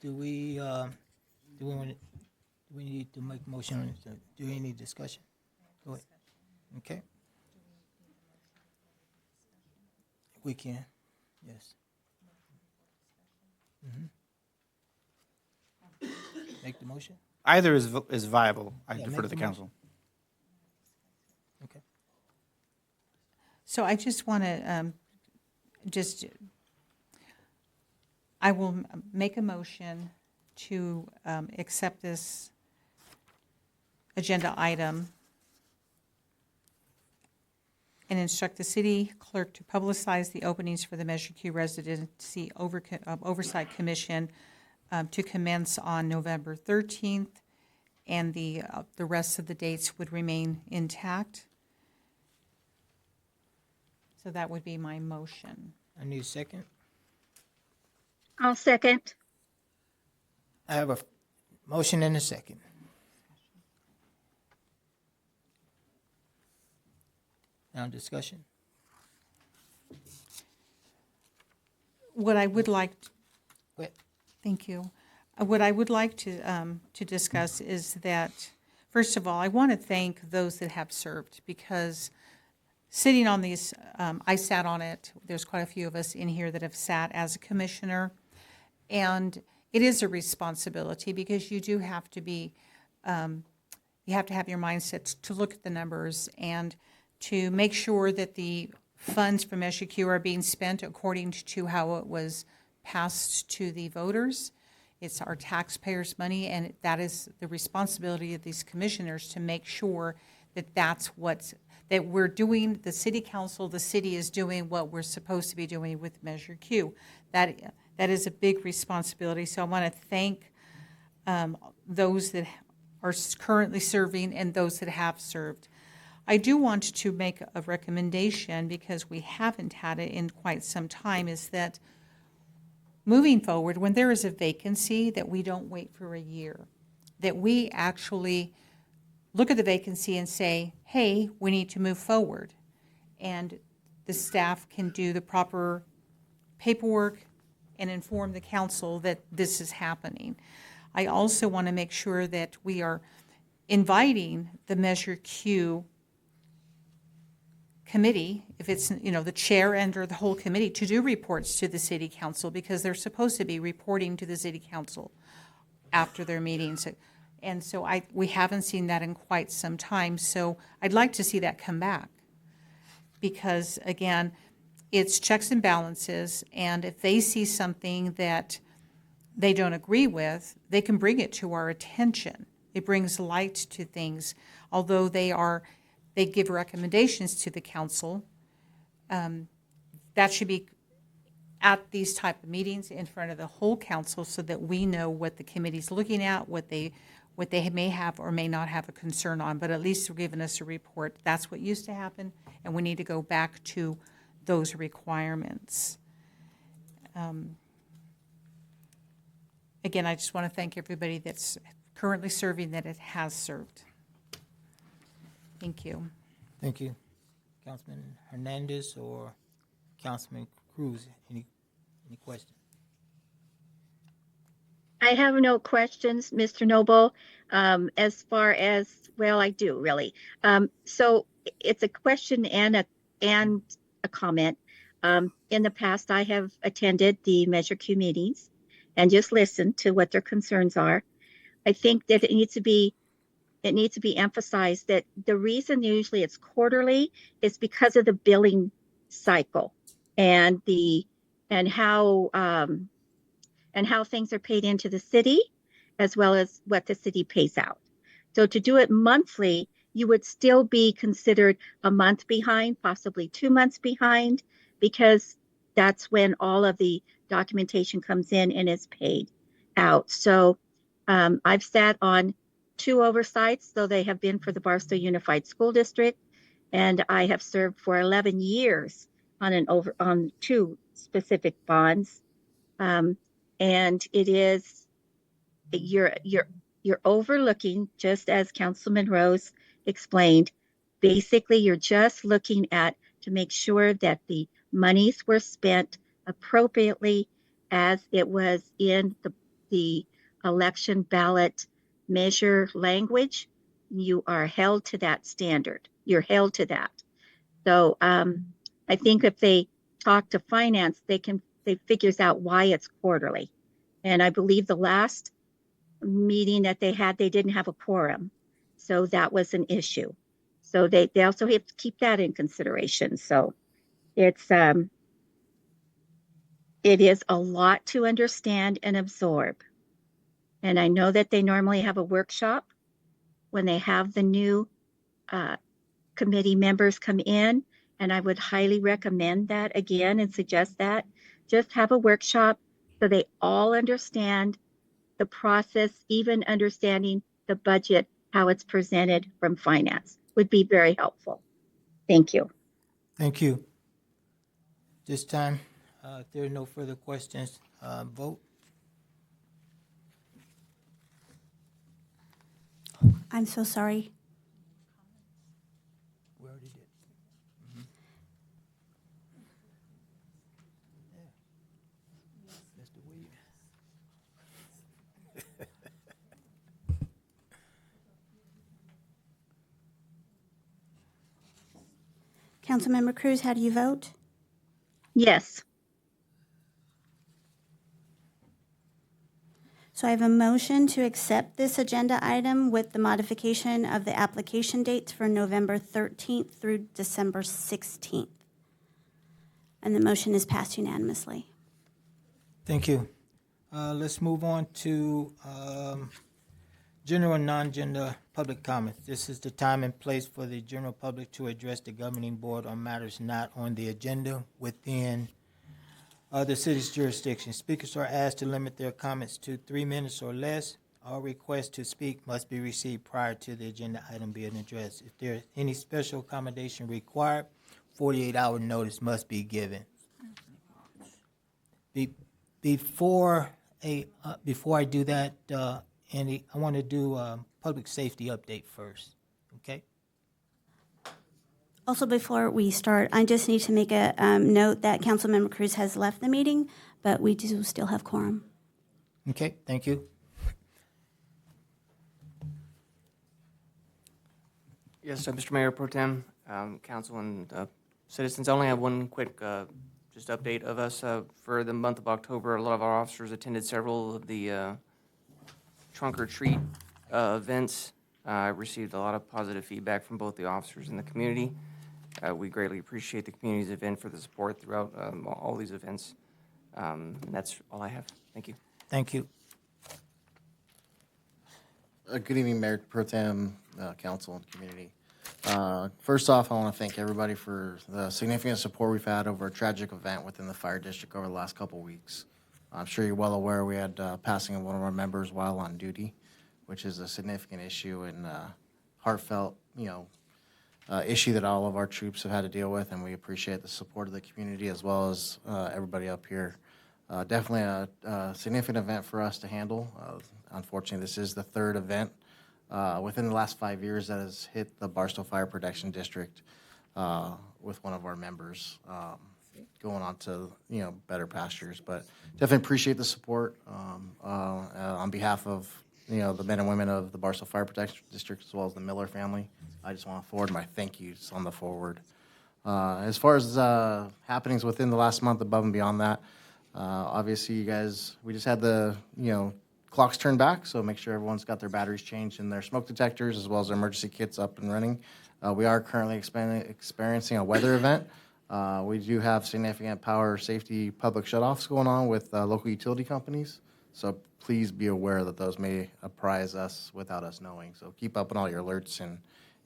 Do we need to make a motion on this? Do we need discussion? Go ahead. Okay. We can. Yes. Make the motion? Either is viable. I Yeah, defer make to the the council. Okay. So I just want to I will make a motion to accept this agenda item and instruct the city clerk to publicize the openings for the Measure Q Residency Oversight Commission to commence on November 13th, and the rest of the dates would remain intact. So that would be my motion. I need a second. I'll second. I have a motion and a second. Now discussion. What I would like, Go ahead. thank you. What I would like to discuss is that, first of all, I want to thank those that have served, because sitting on these, I sat on it. There's quite a few of us in here that have sat as a commissioner, and it is a responsibility, because you do have to be, you have to have your mindset to look at the numbers and to make sure that the funds from Measure Q are being spent according to how it was passed to the voters. It's our taxpayers' money, and that is the responsibility of these commissioners to make sure that that we're doing, the city council, the city is doing what we're supposed to be doing with Measure Q. That is a big responsibility. So I want to thank those that are currently serving and those that have served. I do want to make a recommendation, because we haven't had it in quite some time, is that moving forward, when there is a vacancy, that we don't wait for a year, that we actually look at the vacancy and say, hey, we need to move forward. And the staff can do the proper paperwork and inform the council that this is happening. I also want to make sure that we are inviting the Measure Q committee, if it's, the chair and or the whole committee, to do reports to the city council, because they're supposed to be reporting to the city council after their meetings. And so we haven't seen that in quite some time. So I'd like to see that come back, because again, it's checks and balances. And if they see something that they don't agree with, they can bring it to our attention. It brings light to things, although they give recommendations to the council. That should be at these type of meetings in front of the whole council, so that we know what the committee's looking at, what they may have or may not have a concern on, but at least they're giving us a report. That's what used to happen, and we need to go back to those requirements. Again, I just want to thank everybody that's currently serving, that it has served. Thank you. Thank you. Councilman Hernandez or Councilman Cruz, any questions? I have no questions, Mr. Noble. As far as, well, I do really. So it's a question and a comment. In the past, I have attended the Measure Q meetings and just listened to what their concerns are. I think that it needs to be emphasized that the reason usually it's quarterly is because of the billing cycle and how things are paid into the city, as well as what the city pays out. So to do it monthly, you would still be considered a month behind, possibly 2 months behind, because that's when all of the documentation comes in and is paid out. So I've sat on 2 oversights, though they have been for the Barstow Unified School District, and I have served for 11 years on 2 specific bonds. And it is, you're overlooking, just as Councilman Rose explained, basically you're just looking at to make sure that the monies were spent appropriately as it was in the election ballot measure language. You are held to that standard. You're held to that. So I think if they talk to finance, they figures out why it's quarterly. And I believe the last meeting that they had, they didn't have a quorum. So that was an issue. So they also have to keep that in consideration. So it is a lot to understand and absorb. And I know that they normally have a workshop when they have the new committee members come in. And I would highly recommend that again and suggest that. Just have a workshop so they all understand the process, even understanding the budget, how it's presented from finance would be very helpful. Thank you. Thank you. This time, if there are no further questions, vote. I'm so sorry. We already did. Mr. Williams. Councilmember Cruz, how do you vote? Yes. So I have a motion to accept this agenda item with the modification of the application dates for November 13th through December 16th. And the motion is passed unanimously. Thank you. Let's move on to general and non-agenda public comments. This is the time and place for the general public to address the governing board on matters not on the agenda within the city's jurisdiction. Speakers are asked to limit their comments to 3 minutes or less. All requests to speak must be received prior to the agenda item being addressed. If there is any special accommodation required, 48-hour notice must be given. Before I do that, Andy, I want to do public safety update first, okay? Also, before we start, I just need to make a note that Councilmember Cruz has left the meeting, but we do still have quorum. Okay, thank you. Yes, Mr. Mayor Pro Tem, Council, and citizens. I only have one quick just update of us. For the month of October, a lot of our officers attended several of the trunk or treat events. I received a lot of positive feedback from both the officers and the community. We greatly appreciate the community's event for the support throughout all these events. And that's all I have. Thank you. Thank you. Good evening, Mayor Pro Tem, Council, and community. First off, I want to thank everybody for the significant support we've had over a tragic event within the fire district over the last couple of weeks. I'm sure you're well aware we had passing of one of our members while on duty, which is a significant issue and heartfelt, issue that all of our troops have had to deal with, and we appreciate the support of the community as well as everybody up here. Definitely a significant event for us to handle. Unfortunately, this is the third event within the last 5 years that has hit the Barstow Fire Protection District with one of our members going on to better pastures. But definitely appreciate the support on behalf of the men and women of the Barstow Fire Protection District as well as the Miller family. I just want to forward my thank yous on the forward. As far as happenings within the last month, above and beyond that, obviously you guys, we just had the clocks turned back, so make sure everyone's got their batteries changed and their smoke detectors as well as their emergency kits up and running. We are currently experiencing a weather event. We do have significant power safety public shutoffs going on with local utility companies, so please be aware that those may apprise us without us knowing. So keep up on all your alerts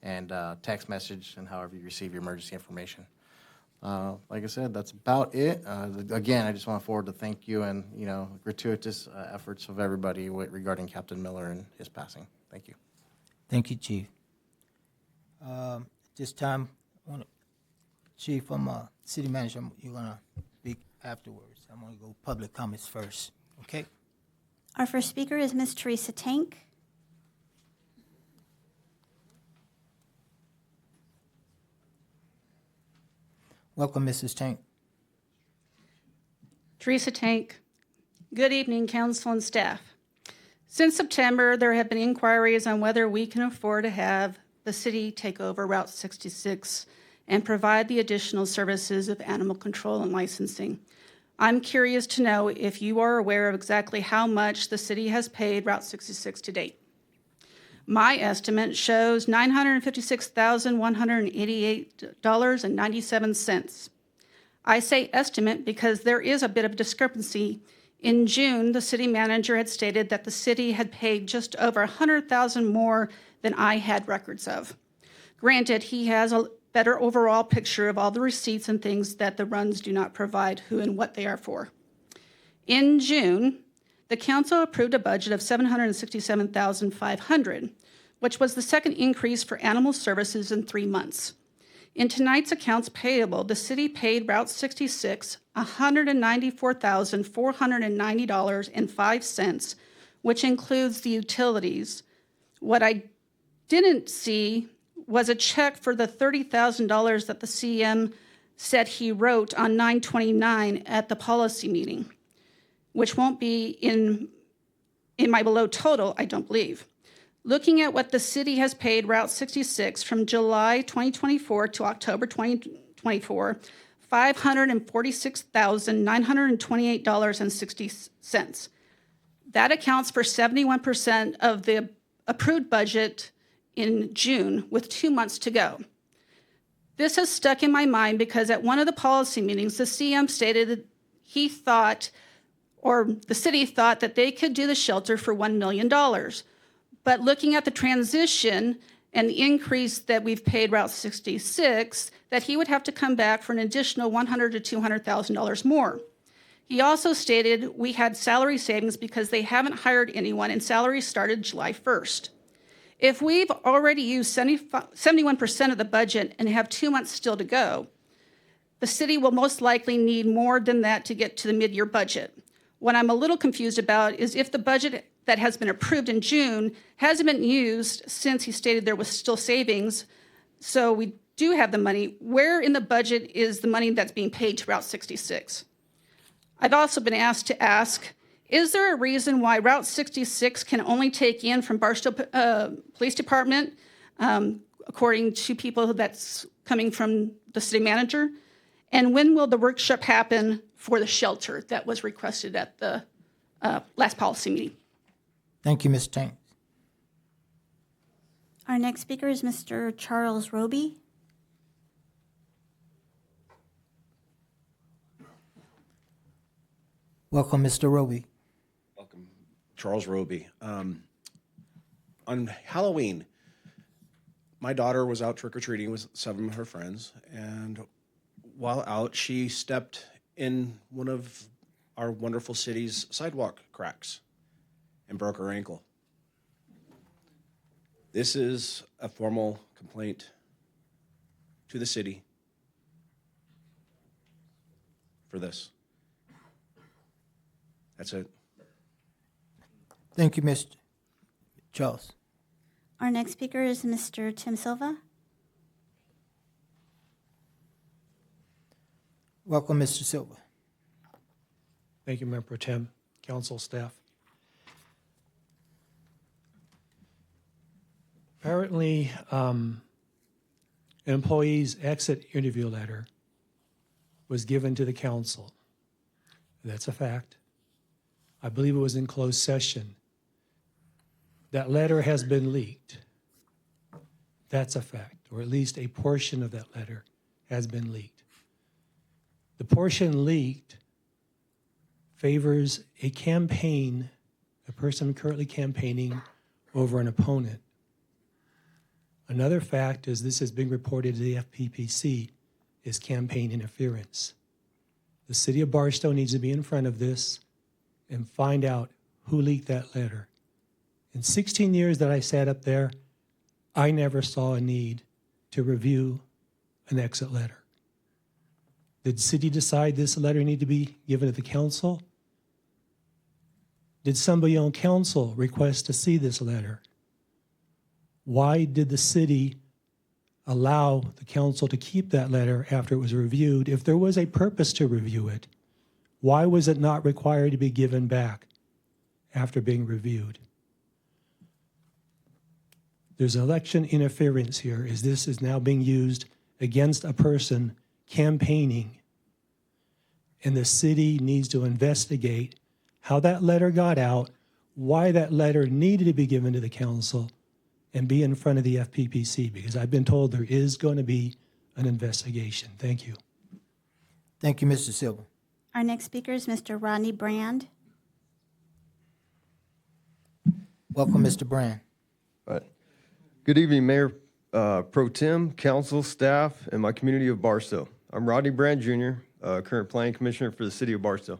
and text message and however you receive your emergency information. Like I said, that's about it. Again, I just want to forward to thank you and gratuitous efforts of everybody regarding Captain Miller and his passing. Thank you. Thank you, Chief. This time, Chief, I'm City Manager. You're gonna speak afterwards. I'm gonna go public comments first. Okay. Our first speaker is Ms. Teresa Tank. Welcome, Mrs. Tank. Teresa Tank. Good evening, council and staff. Since September, there have been inquiries on whether we can afford to have the city take over Route 66 and provide the additional services of animal control and licensing. I'm curious to know if you are aware of exactly how much the city has paid Route 66 to date. My estimate shows $956,188.97. I say estimate because there is a bit of discrepancy. In June, the city manager had stated that the city had paid just over $100,000 more than I had records of. Granted, he has a better overall picture of all the receipts and things that the runs do not provide, who and what they are for. In June, the council approved a budget of $767,500, which was the second increase for animal services in 3 months. In tonight's accounts payable, the city paid Route 66 $194,490.05, which includes the utilities. What I didn't see was a check for the $30,000 that the CM said he wrote on 9/29 at the policy meeting, which won't be in my below total, I don't believe. Looking at what the city has paid Route 66 from July 2024 to October 2024, $546,928.60. That accounts for 71% of the approved budget in June, with 2 months to go. This has stuck in my mind because at one of the policy meetings, the CM stated that he thought, or the city thought, that they could do the shelter for $1 million. But looking at the transition and the increase that we've paid Route 66, that he would have to come back for an additional $100,000 to $200,000 more. He also stated we had salary savings because they haven't hired anyone and salaries started July 1st. If we've already used 71% of the budget and have 2 months still to go, the city will most likely need more than that to get to the mid-year budget. What I'm a little confused about is if the budget that has been approved in June hasn't been used since he stated there was still savings, so we do have the money, where in the budget is the money that's being paid to Route 66? I've also been asked to ask, is there a reason why Route 66 can only take in from Barstow Police Department, according to people that's coming from the city manager? And when will the workshop happen for the shelter that was requested at the last policy meeting? Thank you, Ms. Tank. Our next speaker is Mr. Charles Roby. Welcome, Mr. Roby. Welcome, Charles Roby. On Halloween, my daughter was out trick-or-treating with 7 of her friends, and while out, she stepped in one of our wonderful city's sidewalk cracks and broke her ankle. This is a formal complaint to the city for this. That's it. Thank you, Mr. Charles. Our next speaker is Mr. Tim Silva. Welcome, Mr. Silva. Thank you, Mayor Pro Tem, council staff. Apparently, an employee's exit interview letter was given to the council. That's a fact. I believe it was in closed session. That letter has been leaked. That's a fact, or at least a portion of that letter has been leaked. The portion leaked favors a campaign, a person currently campaigning over an opponent. Another fact is this has been reported to the FPPC is campaign interference. The city of Barstow needs to be in front of this and find out who leaked that letter. In 16 years that I sat up there, I never saw a need to review an exit letter. Did the city decide this letter needed to be given to the council? Did somebody on council request to see this letter? Why did the city allow the council to keep that letter after it was reviewed? If there was a purpose to review it, why was it not required to be given back after being reviewed? There's election interference here, as this is now being used against a person campaigning. And the city needs to investigate how that letter got out, why that letter needed to be given to the council, and be in front of the FPPC, because I've been told there is going to be an investigation. Thank you. Thank you, Mr. Silva. Our next speaker is Mr. Rodney Brand. Welcome, Mr. Brand. Good evening, Mayor Pro Tem, council, staff, and my community of Barstow. I'm Rodney Brand Jr., current planning commissioner for the city of Barstow.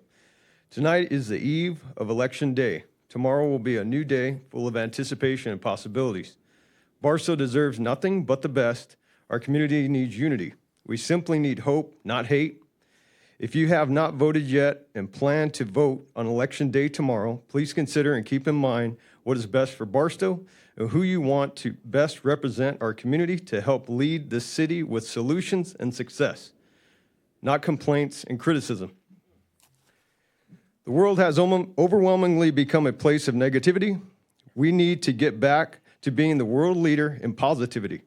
Tonight is the eve of Election Day. Tomorrow will be a new day full of anticipation and possibilities. Barstow deserves nothing but the best. Our community needs unity. We simply need hope, not hate. If you have not voted yet and plan to vote on Election Day tomorrow, please consider and keep in mind what is best for Barstow and who you want to best represent our community to help lead this city with solutions and success, not complaints and criticism. The world has overwhelmingly become a place of negativity. We need to get back to being the world leader in positivity.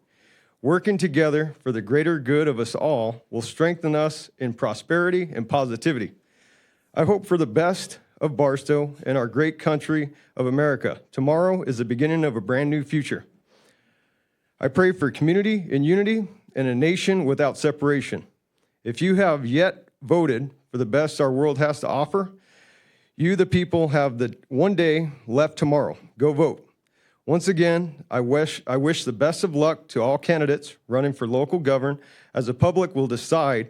Working together for the greater good of us all will strengthen us in prosperity and positivity. I hope for the best of Barstow and our great country of America. Tomorrow is the beginning of a brand new future. I pray for community and unity and a nation without separation. If you have yet voted for the best our world has to offer, you, the people, have the one day left tomorrow. Go vote. Once again, I wish the best of luck to all candidates running for local government, as the public will decide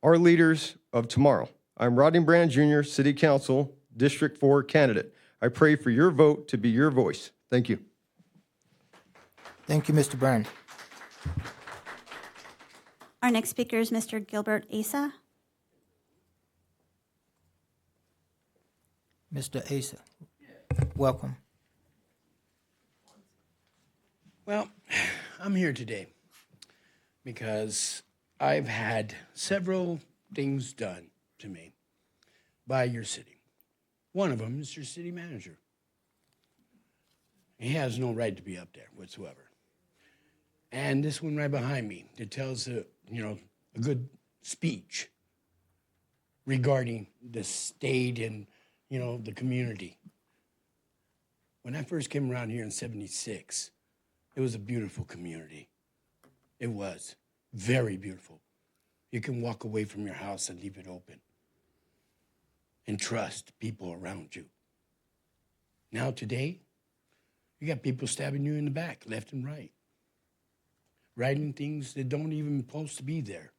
our leaders of tomorrow. I'm Rodney Brand Jr., City Council, District 4 candidate. I pray for your vote to be your voice. Thank you. Thank you, Mr. Byrne. Our next speaker is Mr. Gilbert Asa. Mr. Asa, welcome. Well, I'm here today because I've had several things done to me by your city. One of them is your city manager. He has no right to be up there whatsoever. And this one right behind me that tells a good speech regarding the state and, the community. When I first came around here in '76, it was a beautiful community. It was very beautiful. You can walk away from your house and leave it open and trust people around you. Now today, you got people stabbing you in the back, left and right, writing things that don't even supposed to be there.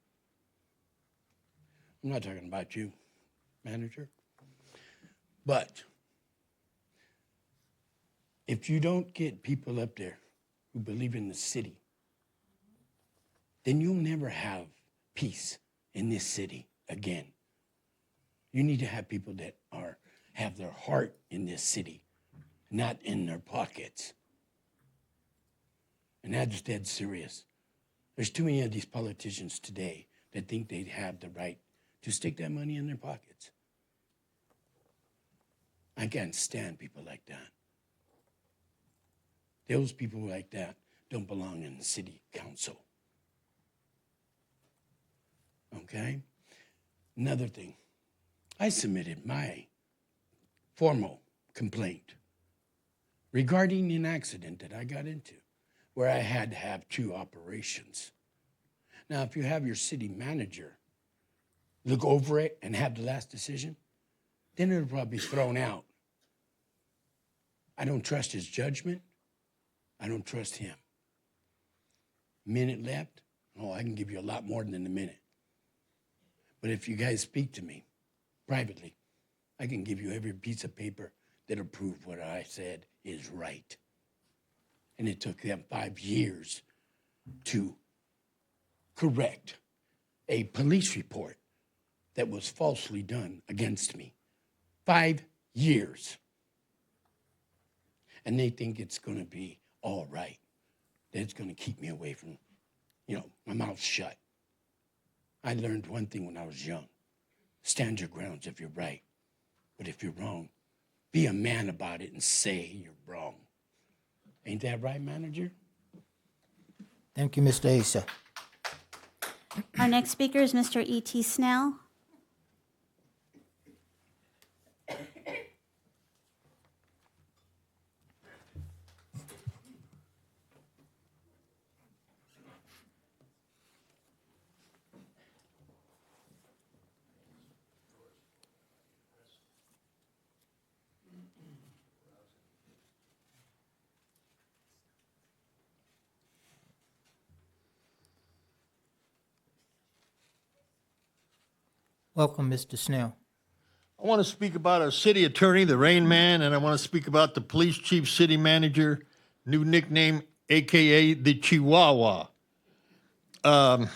I'm not talking about you, manager. But if you don't get people up there who believe in the city, then you'll never have peace in this city again. You need to have people that have their heart in this city, not in their pockets. And that's dead serious. There's too many of these politicians today that think they have the right to stick that money in their pockets. I can't stand people like that. Those people like that don't belong in the city council. Okay? Another thing, I submitted my formal complaint regarding an accident that I got into where I had to have 2 operations. Now, if you have your city manager look over it and have the last decision, then it'll probably be thrown out. I don't trust his judgment. I don't trust him. Minute left? Oh, I can give you a lot more than a minute. But if you guys speak to me privately, I can give you every piece of paper that'll prove what I said is right. And it took them 5 years to correct a police report that was falsely done against me. 5 years. And they think it's going to be all right. That it's going to keep me away from, my mouth shut. I learned one thing when I was young. Stand your grounds if you're right. But if you're wrong, be a man about it and say you're wrong. Ain't that right, manager? Thank you, Mr. Asa. Our next speaker is Mr. E.T. Snell. Welcome, Mr. Snell. I want to speak about our city attorney, the Rain Man, and I want to speak about the police chief, city manager, new nickname, AKA the Chihuahua. Let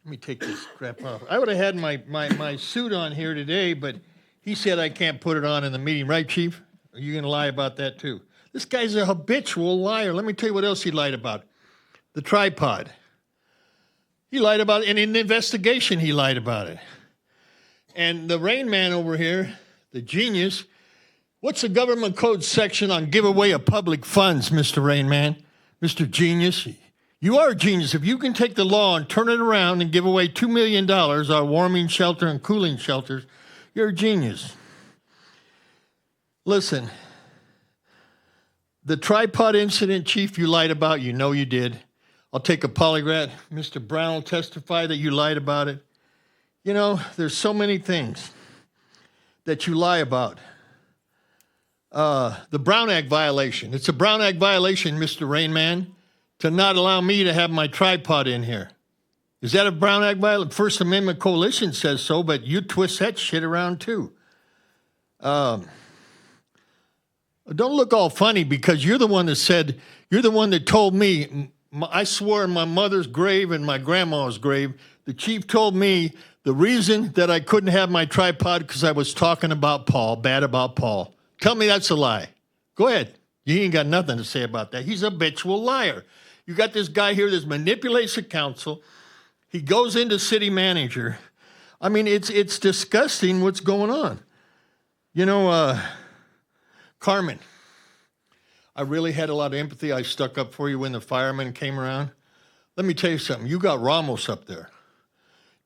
me take this crap off. I would have had my suit on here today, but he said I can't put it on in the meeting, right, Chief? Are you going to lie about that too? This guy's a habitual liar. Let me tell you what else he lied about. The tripod. He lied about it, and in the investigation, he lied about it. And the Rain Man over here, the genius, what's the government code section on giveaway of public funds, Mr. Rain Man? Mr. Genius? You are a genius. If you can take the law and turn it around and give away $2 million on warming shelter and cooling shelters, you're a genius. Listen, the tripod incident, Chief, you lied about. You know you did. I'll take a polygraph. Mr. Brown will testify that you lied about it. You know, there's so many things that you lie about. The Brown Act violation. It's a Brown Act violation, Mr. Rain Man, to not allow me to have my tripod in here. Is that a Brown Act violation? First Amendment Coalition says so, but you twist that shit around too. Don't look all funny because you're the one that told me, I swore in my mother's grave and my grandma's grave, the chief told me the reason that I couldn't have my tripod because I was talking about Paul, bad about Paul. Tell me that's a lie. Go ahead. You ain't got nothing to say about that. He's a habitual liar. You got this guy here that manipulates the council. He goes into city manager. I mean, it's disgusting what's going on. You know, Carmen, I really had a lot of empathy. I stuck up for you when the firemen came around. Let me tell you something. You got Ramos up there.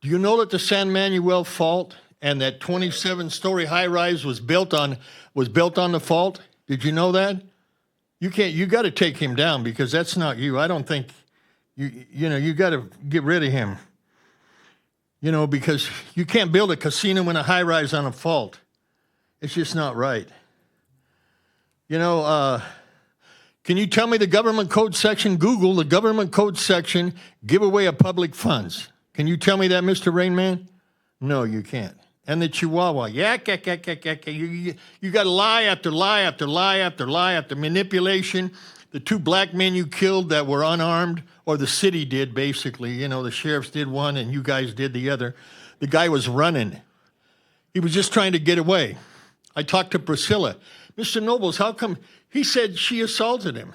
Do you know that the San Manuel fault and that 27-story high-rise was built on the fault? Did you know that? You got to take him down because that's not you. I don't think you got to get rid of him. You know, because you can't build a casino in a high-rise on a fault. It's just not right. You know, can you tell me the government code section? Google the government code section, giveaway of public funds. Can you tell me that, Mr. Rain Man? No, you can't. And the Chihuahua, yak. You got lie after lie after lie after lie after manipulation. The 2 black men you killed that were unarmed, or the city did, basically. You know, the sheriffs did one and you guys did the other. The guy was running. He was just trying to get away. I talked to Priscilla. Mr. Nobles, how come? He said she assaulted him.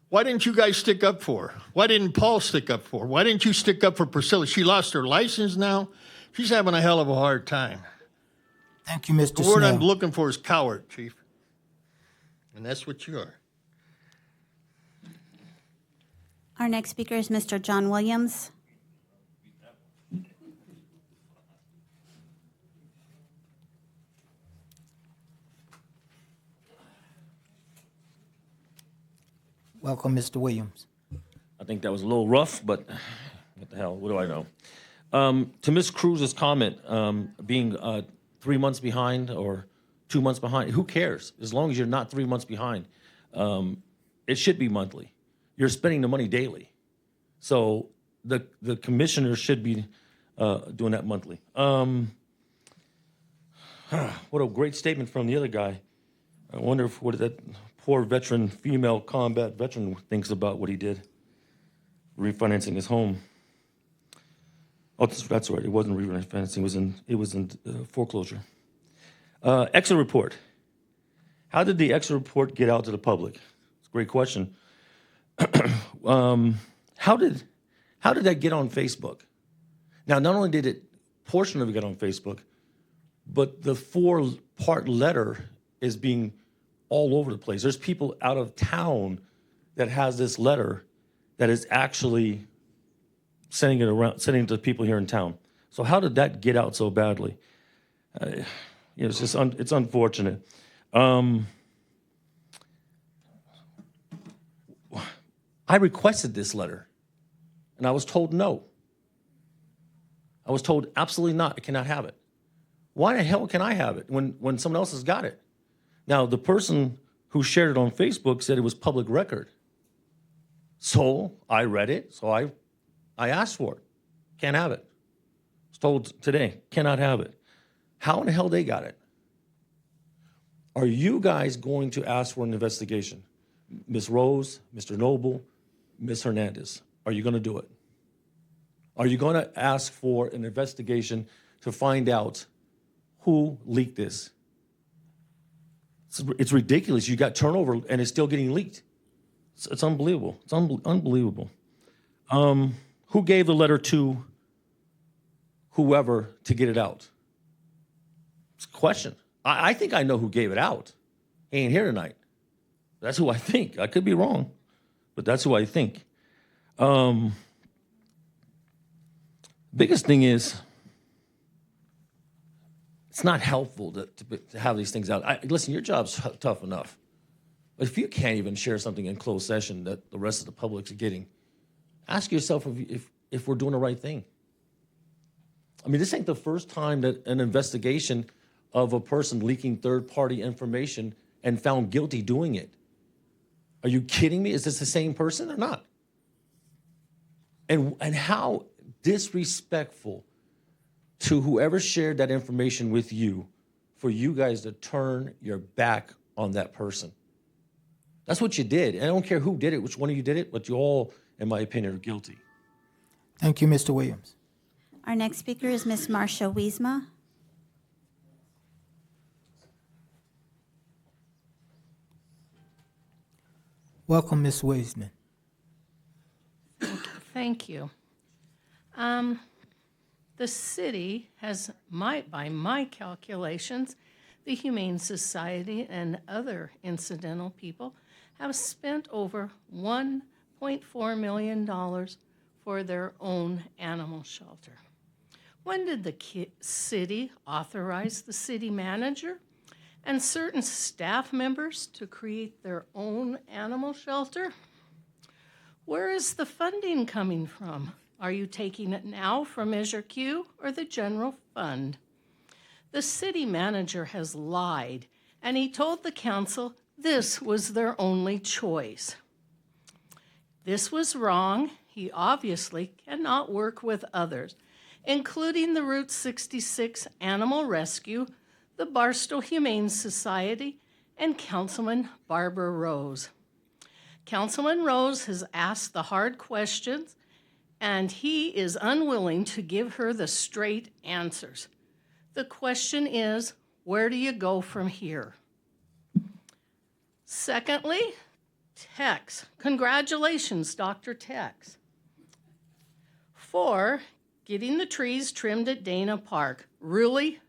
Why didn't you guys stick up for her? Why didn't Paul stick up for her? Why didn't you stick up for Priscilla? She lost her license now. She's having a hell of a hard time. Thank you, Mr. The word I'm Snell. looking for is coward, Chief. And that's what you are. Our next speaker is Mr. John Williams. Welcome, Mr. Williams. I think that was a little rough, but what the hell? What do I know? To Ms. Cruz's comment, being 3 months behind or 2 months behind, who cares? As long as you're not 3 months behind. It should be monthly. You're spending the money daily. So the commissioner should be doing that monthly. What a great statement from the other guy. I wonder what that poor veteran, female combat veteran thinks about what he did, refinancing his home. Oh, that's right. It wasn't refinancing. It was in foreclosure. Exit report. How did the exit report get out to the public? It's a great question. How did that get on Facebook? Now, not only did portion of it get on Facebook, but the 4-part letter is being all over the place. There's people out of town that has this letter that is actually sending it to people here in town. So how did that get out so badly? It's just it's unfortunate. I requested this letter, and I was told no. I was told absolutely not. I cannot have it. Why the hell can I have it when someone else has got it? Now, the person who shared it on Facebook said it was public record. So I read it, so I asked for it. Can't have it. I was told today, cannot have it. How in the hell they got it? Are you guys going to ask for an investigation? Ms. Rose, Mr. Noble, Ms. Hernandez, are you going to do it? Are you going to ask for an investigation to find out who leaked this? It's ridiculous. You got turnover and it's still getting leaked. It's unbelievable. It's unbelievable. Who gave the letter to whoever to get it out? It's a question. I think I know who gave it out. He ain't here tonight. That's who I think. I could be wrong, but that's who I think. Biggest thing is, it's not helpful to have these things out. Listen, your job's tough enough. But if you can't even share something in closed session that the rest of the public's getting, ask yourself if we're doing the right thing. I mean, this ain't the first time that an investigation of a person leaking third-party information and found guilty doing it. Are you kidding me? Is this the same person or not? And how disrespectful to whoever shared that information with you for you guys to turn your back on that person. That's what you did. And I don't care who did it, which one of you did it, but you all, in my opinion, are guilty. Thank you, Mr. Williams. Our next speaker is Ms. Marcia Wiesma. Welcome, Ms. Wiesman. Thank you. The city has, by my calculations, the Humane Society and other incidental people have spent over $1.4 million for their own animal shelter. When did the city authorize the city manager and certain staff members to create their own animal shelter? Where is the funding coming from? Are you taking it now from Measure Q or the general fund? The city manager has lied, and he told the council this was their only choice. This was wrong. He obviously cannot work with others, including the Route 66 Animal Rescue, the Barstow Humane Society, and Councilman Barbara Rose. Councilman Rose has asked the hard questions, and he is unwilling to give her the straight answers. The question is, where do you go from here? Secondly, Tex. Congratulations, Dr. Tex, for getting the trees trimmed at Dana Park. Really?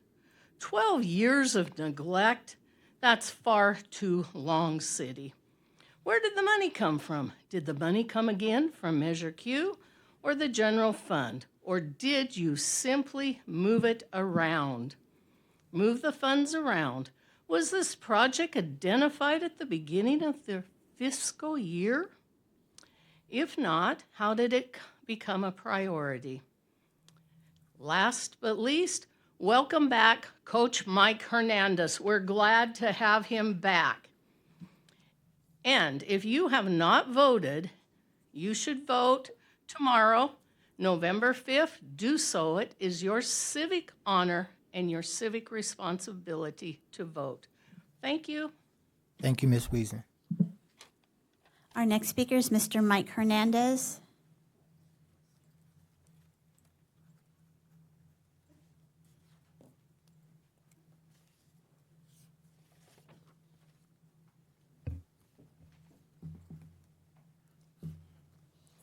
12 years of neglect? That's far too long, city. Where did the money come from? Did the money come again from Measure Q or the general fund? Or did you simply move it around? Move the funds around. Was this project identified at the beginning of the fiscal year? If not, how did it become a priority? Last but least, welcome back, Coach Mike Hernandez. We're glad to have him back. And if you have not voted, you should vote tomorrow, November 5th. Do so. It is your civic honor and your civic responsibility to vote. Thank you. Thank you, Ms. Wiesman. Our next speaker is Mr. Mike Hernandez.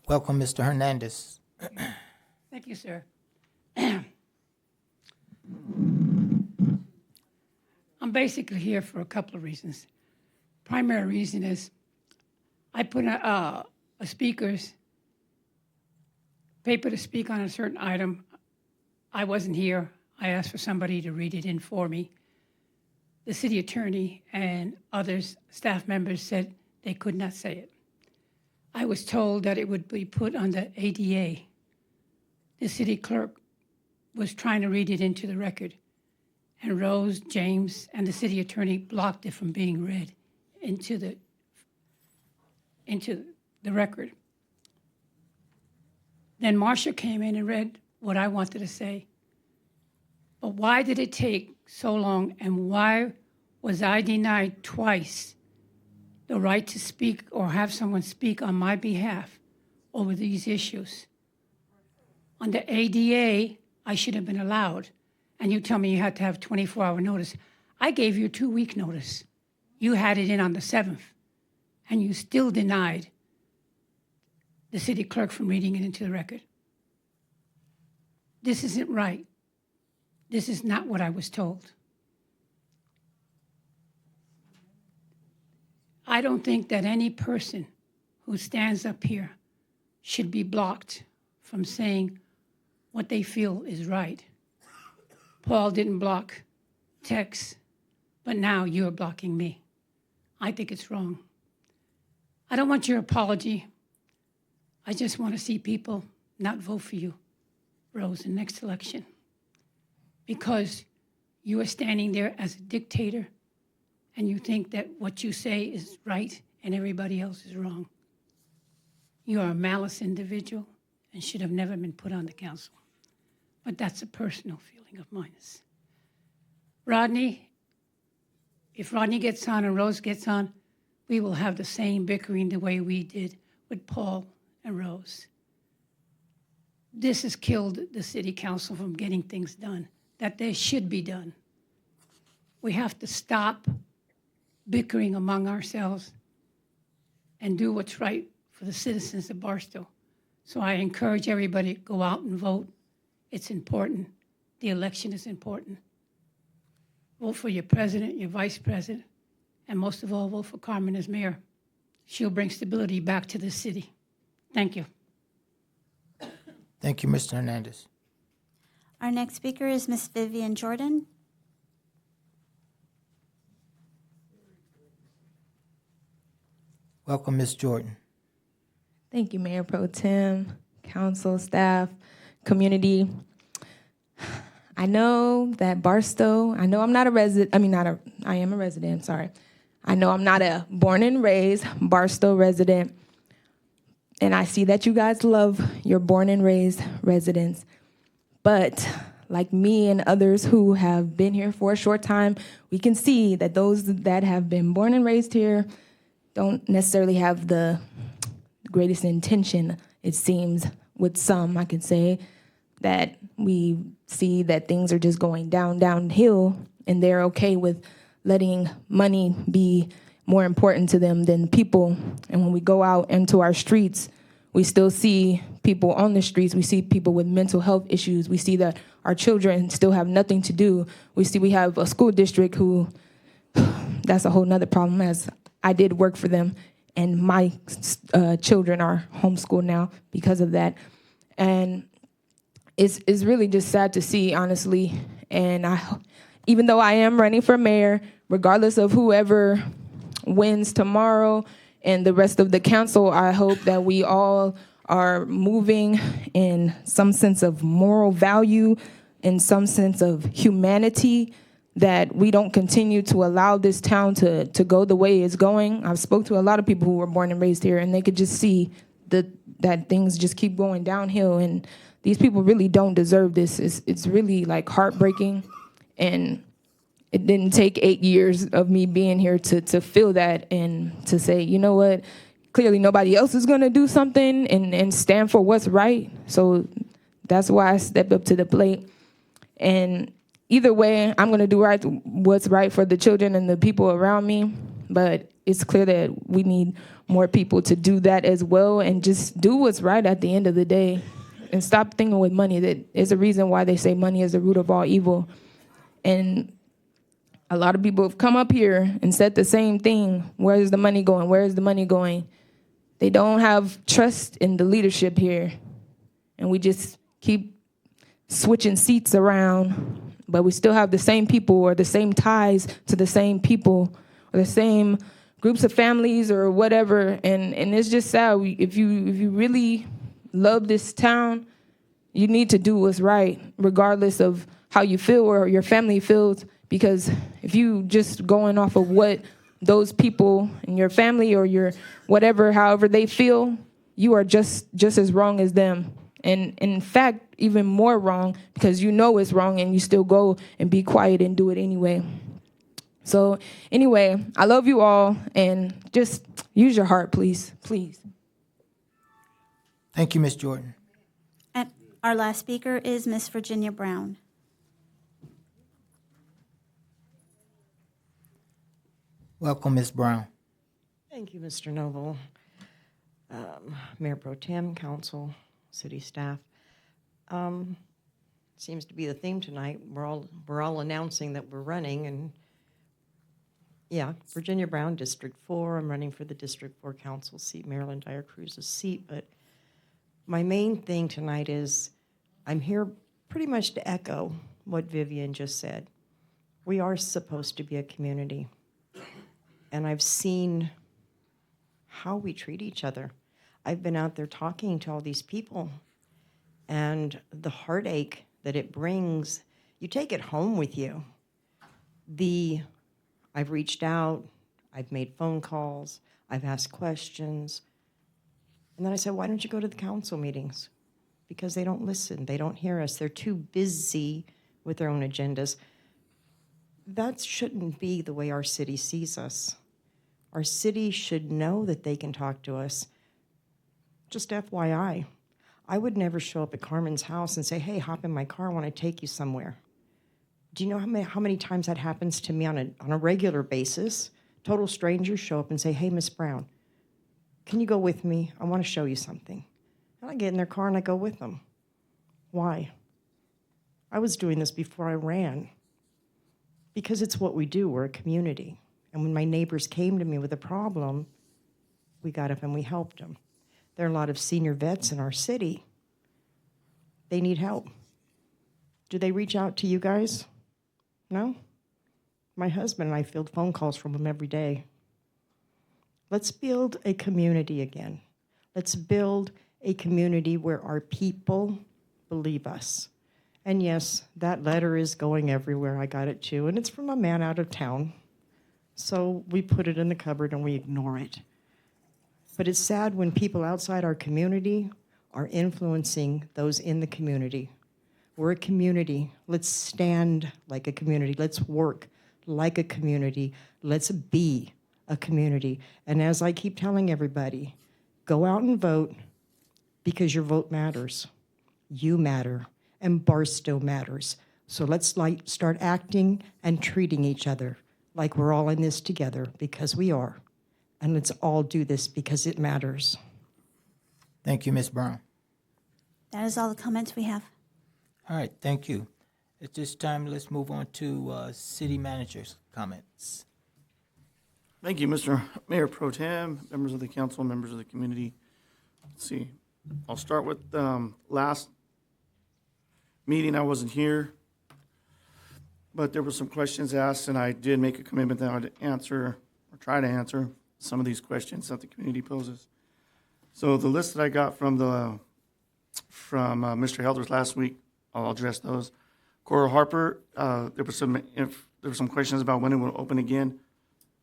Welcome, Mr. Hernandez. Thank you, sir. I'm basically here for a couple of reasons. Primary reason is I put a speaker's paper to speak on a certain item. I wasn't here. I asked for somebody to read it in for me. The city attorney and others, staff members, said they could not say it. I was told that it would be put on the ADA. The city clerk was trying to read it into the record, and Rose, James, and the city attorney blocked it from being read into the record. Then Marcia came in and read what I wanted to say. But why did it take so long, and why was I denied twice the right to speak or have someone speak on my behalf over these issues? On the ADA, I should have been allowed, and you tell me you had to have 24-hour notice. I gave you a 2-week notice. You had it in on the 7th, and you still denied the city clerk from reading it into the record. This isn't right. This is not what I was told. I don't think that any person who stands up here should be blocked from saying what they feel is right. Paul didn't block Tex, but now you're blocking me. I think it's wrong. I don't want your apology. I just want to see people not vote for you, Rose, in the next election, because you are standing there as a dictator and you think that what you say is right and everybody else is wrong. You are a malice individual, and should have never been put on the council. But that's a personal feeling of mine. Rodney, if Rodney gets on and Rose gets on, we will have the same bickering the way we did with Paul and Rose. This has killed the city council from getting things done that they should be done. We have to stop bickering among ourselves and do what's right for the citizens of Barstow. So I encourage everybody to go out and vote. It's important. The election is important. Vote for your president, your vice president, and most of all, vote for Carmen as mayor. She'll bring stability back to the city. Thank you. Thank you, Mr. Hernandez. Our next speaker is Ms. Vivian Jordan. Welcome, Ms. Jordan. Thank you, Mayor Pro Tem, council, staff, community. I know that Barstow, I know I'm not a resident, I am a resident, sorry. I know I'm not a born and raised Barstow resident, and I see that you guys love your born and raised residents. But like me and others who have been here for a short time, we can see that those that have been born and raised here don't necessarily have the greatest intention, it seems, with some, I can say, that we see that things are just going downhill, and they're okay with letting money be more important to them than people. And when we go out into our streets, we still see people on the streets. We see people with mental health issues. We see that our children still have nothing to do. We have a school district who, that's a whole nother problem, as I did work for them, and my children are homeschooled now because of that. And it's really just sad to see, honestly. And even though I am running for mayor, regardless of whoever wins tomorrow and the rest of the council, I hope that we all are moving in some sense of moral value, in some sense of humanity, that we don't continue to allow this town to go the way it's going. I've spoke to a lot of people who were born and raised here, and they could just see that things just keep going downhill, and these people really don't deserve this. It's really like heartbreaking, and it didn't take 8 years of me being here to feel that and to say, you know what, clearly nobody else is gonna do something and stand for what's right. So that's why I stepped up to the plate. And either way, I'm gonna do what's right for the children and the people around me, but it's clear that we need more people to do that as well and just do what's right at the end of the day and stop thinking with money. That is a reason why they say money is the root of all evil. And a lot of people have come up here and said the same thing. Where is the money going? Where is the money going? They don't have trust in the leadership here. And we just keep switching seats around, but we still have the same people or the same ties to the same people or the same groups of families or whatever. And it's just sad. If you really love this town, you need to do what's right, regardless of how you feel or your family feels. Because if you just going off of what those people in your family or your whatever, however they feel, you are just as wrong as them. And in fact, even more wrong, because you know it's wrong and you still go and be quiet and do it anyway. So anyway, I love you all, and just use your heart, please, please. Thank you, Ms. Jordan. And our last speaker is Ms. Virginia Brown. Welcome, Ms. Brown. Thank you, Mr. Noble. Mayor Pro Tem, council, city staff. Seems to be the theme tonight. We're all announcing that we're running, and yeah, Virginia Brown, District 4. I'm running for the District 4 council seat, Marilyn Dyer Cruz's seat. But my main thing tonight is I'm here pretty much to echo what Vivian just said. We are supposed to be a community, and I've seen how we treat each other. I've been out there talking to all these people, and the heartache that it brings, you take it home with you. I've reached out, I've made phone calls, I've asked questions, and then I said, why don't you go to the council meetings? because they don't listen. They don't hear us. They're too busy with their own agendas. That shouldn't be the way our city sees us. Our city should know that they can talk to us. Just FYI, I would never show up at Carmen's house and say, hey, hop in my car, I want to take you somewhere. Do you know how many times that happens to me on a regular basis? Total strangers show up and say, hey, Miss Brown, can you go with me? I want to show you something. And I get in their car and I go with them. Why? I was doing this before I ran. Because it's what we do, we're a community. And when my neighbors came to me with a problem, we got up and we helped them. There are a lot of senior vets in our city. They need help. Do they reach out to you guys? No? My husband and I field phone calls from them every day. Let's build a community again. Let's build a community where our people believe us. And yes, that letter is going everywhere. I got it too. And it's from a man out of town. So we put it in the cupboard and we ignore it. But it's sad when people outside our community are influencing those in the community. We're a community. Let's stand like a community. Let's work like a community. Let's be a community. And as I keep telling everybody, go out and vote because your vote matters. You matter. And Barstow matters. So let's start acting and treating each other like we're all in this together, because we are. And let's all do this because it matters. Thank you, Ms. Brown. That is all the comments we have. All right, thank you. At this time, let's move on to city manager's comments. Thank you, Mr. Mayor Pro Tem, members of the council, members of the community. Let's see. I'll start with last meeting. I wasn't here, but there were some questions asked, and I did make a commitment that I would answer or try to answer some of these questions that the community poses. So the list that I got from Mr. Helders last week, I'll address those. Cora Harper, there were some questions about when it will open again.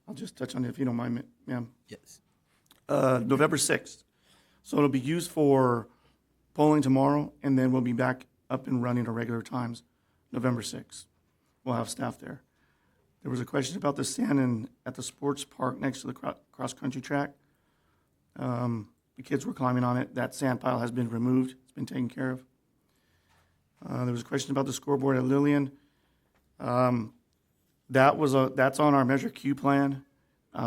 I'll just touch on it if you don't mind, ma'am. Yes. November 6th. So it'll be used for polling tomorrow, and then we'll be back up and running at regular times, November 6th. We'll have staff there. There was a question about the sand at the sports park next to the cross-country track. The kids were climbing on it. That sand pile has been removed. It's been taken care of. There was a question about the scoreboard at Lillian. That's on our Measure Q plan.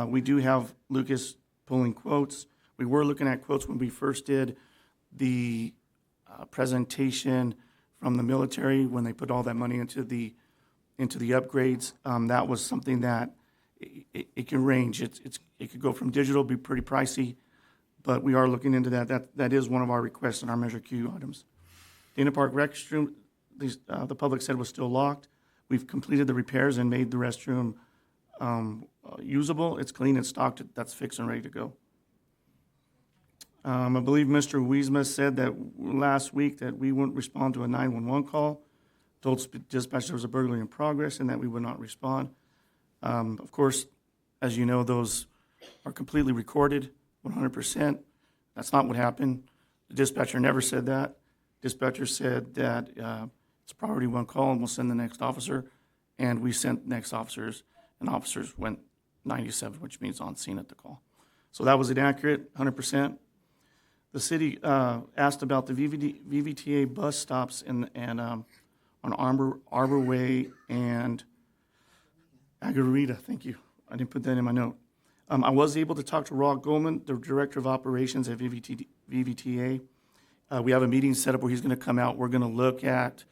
We do have Lucas pulling quotes. We were looking at quotes when we first did the presentation from the military when they put all that money into the upgrades. That was something that it can range. It could go from digital, be pretty pricey, but we are looking into that. That is one of our requests in our Measure Q items. Dana Park restroom, the public said was still locked. We've completed the repairs and made the restroom usable. It's clean, it's stocked, that's fixed and ready to go. I believe Mr. Wiesma said that last week that we wouldn't respond to a 911 call. Told dispatch there was a burglary in progress and that we would not respond. Of course, as you know, those are completely recorded, 100%. That's not what happened. The dispatcher never said that. Dispatcher said that it's a priority one call and we'll send the next officer. And we sent next officers, and officers went 97, which means on scene at the call. So that was inaccurate, 100%. The city asked about the VVTA bus stops on Arbor Way and Agarita. Thank you. I didn't put that in my note. I was able to talk to Rob Goldman, the Director of Operations at VVTA. We have a meeting set up where he's going to come out. We're going to look at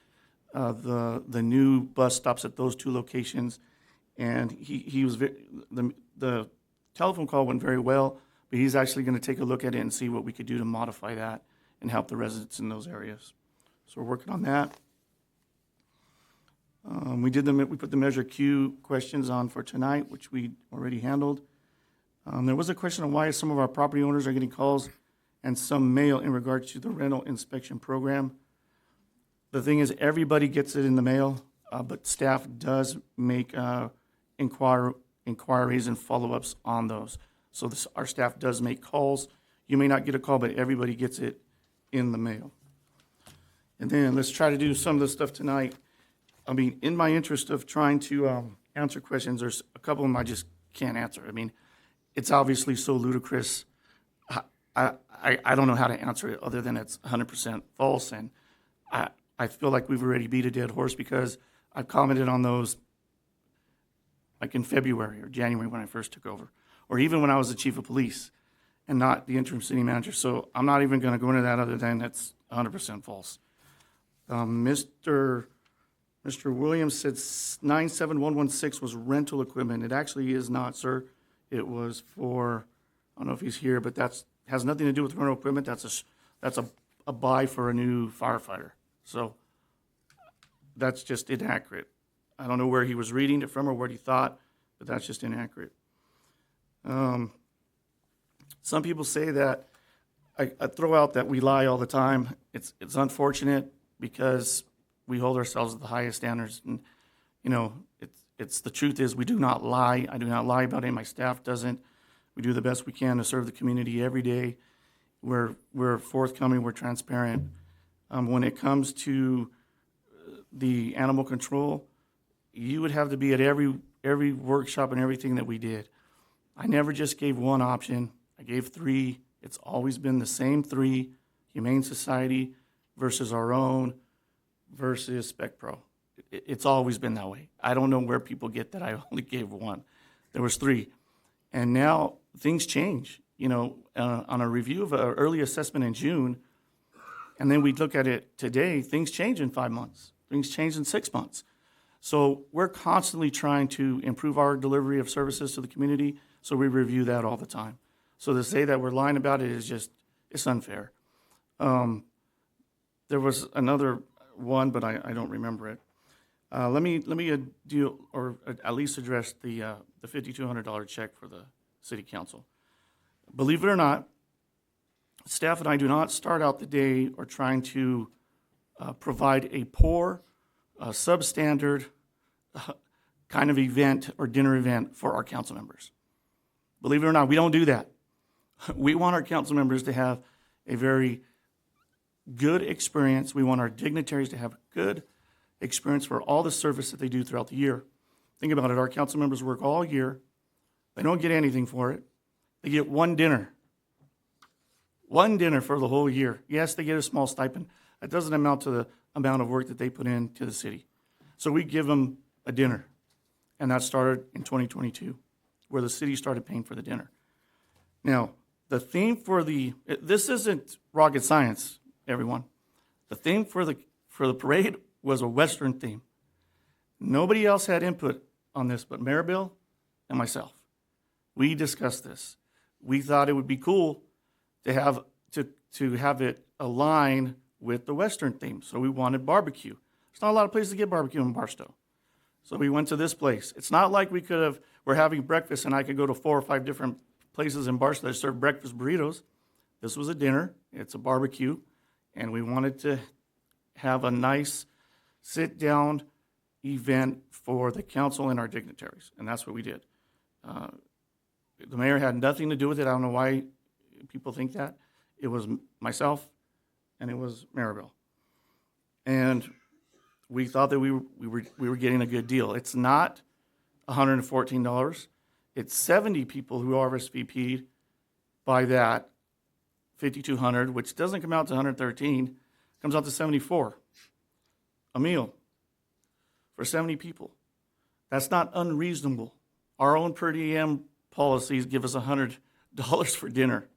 the new bus stops at those two locations. And he was the telephone call went very well, but he's actually going to take a look at it and see what we could do to modify that and help the residents in those areas. So we're working on that. We put the Measure Q questions on for tonight, which we already handled. There was a question on why some of our property owners are getting calls and some mail in regards to the rental inspection program. The thing is, everybody gets it in the mail, but staff does make inquiries and follow-ups on those. So our staff does make calls. You may not get a call, but everybody gets it in the mail. And then let's try to do some of the stuff tonight. I mean, in my interest of trying to answer questions, there's a couple of them I just can't answer. I mean, it's obviously so ludicrous. I don't know how to answer it other than it's 100% false. And I feel like we've already beat a dead horse because I've commented on those like in February or January when I first took over, or even when I was the chief of police and not the interim city manager. So I'm not even going to go into that other than that's 100% false. Mr. Williams said 97116 was rental equipment. It actually is not, sir. It was for, I don't know if he's here, but that's has nothing to do with rental equipment. That's a buy for a new firefighter. So that's just inaccurate. I don't know where he was reading it from or what he thought, but that's just inaccurate. Some people say that I throw out that we lie all the time. It's unfortunate because we hold ourselves to the highest standards, and you know, it's the truth is we do not lie. I do not lie about it. My staff doesn't. We do the best we can to serve the community every day. We're forthcoming. We're transparent. When it comes to the animal control, you would have to be at every workshop and everything that we did. I never just gave one option. I gave three. It's always been the same three: Humane Society versus our own versus Spec Pro. It's always been that way. I don't know where people get that I only gave one. There was three. And now things change. You know, on a review of an early assessment in June, and then we look at it today, things change in 5 months. Things change in 6 months. So we're constantly trying to improve our delivery of services to the community, so we review that all the time. So to say that we're lying about it is just, it's unfair. There was another one, but I don't remember it. Let me deal, or at least address the $5,200 check for the city council. Believe it or not, staff and I do not start out the day or trying to provide a poor, substandard kind of event or dinner event for our council members. Believe it or not, we don't do that. We want our council members to have a very good experience. We want our dignitaries to have good experience for all the service that they do throughout the year. Think about it. Our council members work all year. They don't get anything for it. They get one dinner. One dinner for the whole year. Yes, they get a small stipend. That doesn't amount to the amount of work that they put into the city. So we give them a dinner. And that started in 2022, where the city started paying for the dinner. Now, the theme for this isn't rocket science, everyone. The theme for the parade was a Western theme. Nobody else had input on this but Mayor Bill and myself. We discussed this. We thought it would be cool to have it align with the Western theme. So we wanted barbecue. There's not a lot of places to get barbecue in Barstow. So we went to this place. It's not like we're having breakfast and I could go to 4 or 5 different places in Barstow that serve breakfast burritos. This was a dinner. It's a barbecue. And we wanted to have a nice sit-down event for the council and our dignitaries. And that's what we did. The mayor had nothing to do with it. I don't know why people think that. It was myself and it was Maribel. And we thought that we were getting a good deal. It's not $114. It's 70 people who RSVP'd by that $5,200, which doesn't come out to $113, comes out to $74 a meal for 70 people. That's not unreasonable. Our own per diem policies give us $100 for dinner.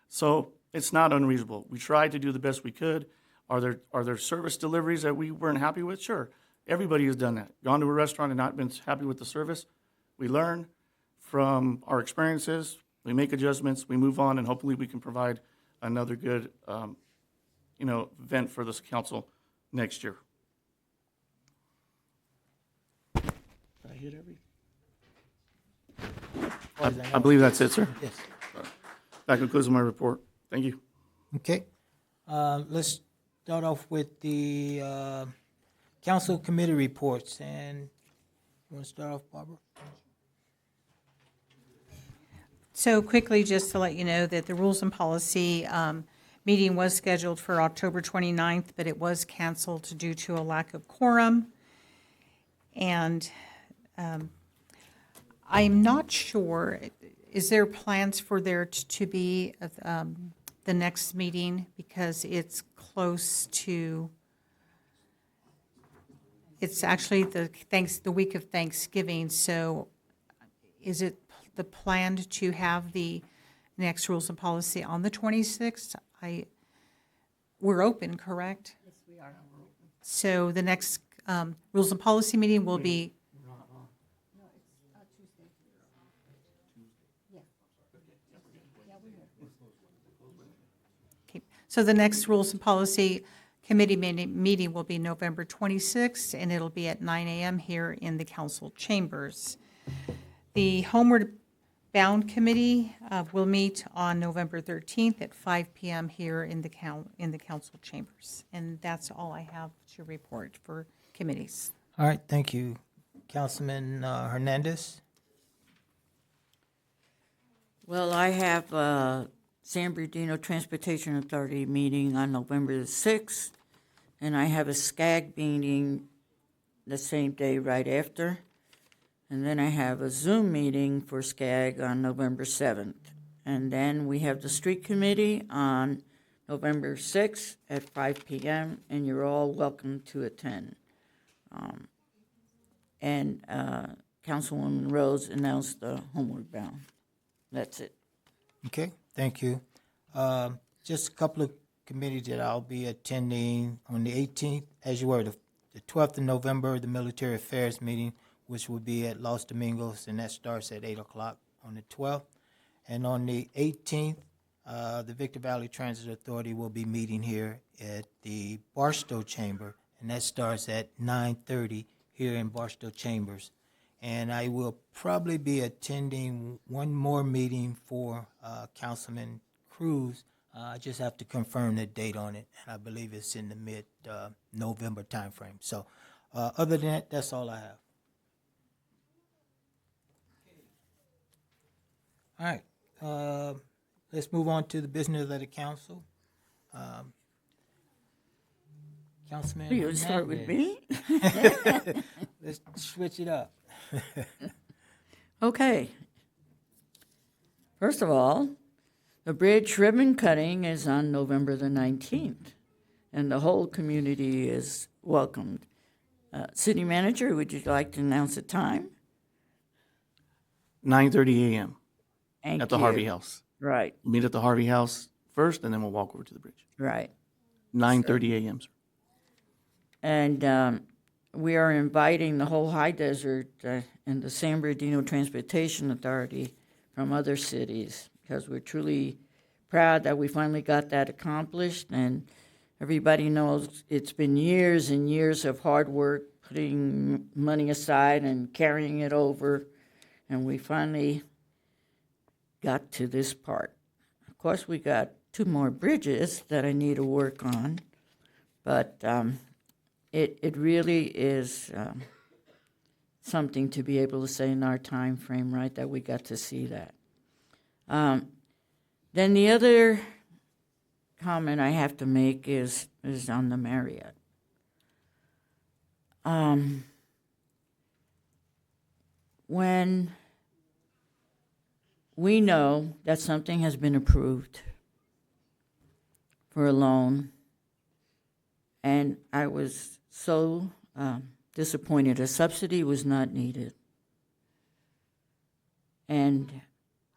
So it's not unreasonable. We tried to do the best we could. Are there service deliveries that we weren't happy with? Sure. Everybody has done that. Gone to a restaurant and not been happy with the service. We learn from our experiences. We make adjustments. We move on, and hopefully we can provide another good, event for this council next year. Did I hit every? I believe that's it, sir. Yes. That concludes my report. Thank you. Okay. Let's start off with the council committee reports. And you want to start off, Barbara? So quickly, just to let you know that the Rules and Policy meeting was scheduled for October 29th, but it was canceled due to a lack of quorum. And I'm not sure, is there plans for there to be the next meeting? Because it's close to, it's actually the week of Thanksgiving, so is it the plan to have the next rules and policy on the 26th? We're open, correct? Yes, we are. So the next rules and policy meeting will be, okay. So the next rules and policy committee meeting will be November 26th, and it'll be at 9 a.m. here in the council chambers. The Homeward Bound Committee will meet on November 13th at 5 p.m. here in the council chambers. And that's all I have to report for committees. All right, thank you. Councilman Hernandez? Well, I have San Bernardino Transportation Authority meeting on November the 6th, and I have a SCAG meeting the same day right after. And then I have a Zoom meeting for SCAG on November 7th. And then we have the street committee on November 6th at 5 p.m., and you're all welcome to attend. Councilwoman Rose announced the Homeward Bound. That's it. Okay, thank you. Just a couple of committees that I'll be attending on the 18th, as you were, the 12th of November, the Military Affairs meeting, which will be at Los Domingos, and that starts at 8 o'clock on the 12th. And on the 18th, the Victor Valley Transit Authority will be meeting here at the Barstow Chamber, and that starts at 9:30 here in Barstow Chambers. And I will probably be attending one more meeting for Councilman Cruz. I just have to confirm the date on it, and I believe it's in the mid-November timeframe. So other than that, that's all I have. All right, let's move on to the business of the council. Councilman You start with me? Let's switch it up. Okay. First of all, the bridge ribbon cutting is on November the 19th, and the whole community is welcomed. City Manager, would you like to announce the time? 9:30 a.m. Thank at the you. Harvey House. Right. We'll meet at the Harvey House first, and then we'll walk over to the bridge. Right. 9:30 a.m., sir. And we are inviting the whole high desert and the San Bernardino Transportation Authority from other cities, because we're truly proud that we finally got that accomplished. And everybody knows it's been years and years of hard work, putting money aside and carrying it over. And we finally got to this part. Of course, we got 2 more bridges that I need to work on, but it really is something to be able to say in our time frame, right, that we got to see that. Then the other comment I have to make is on the Marriott. When we know that something has been approved for a loan, and I was so disappointed. A subsidy was not needed. And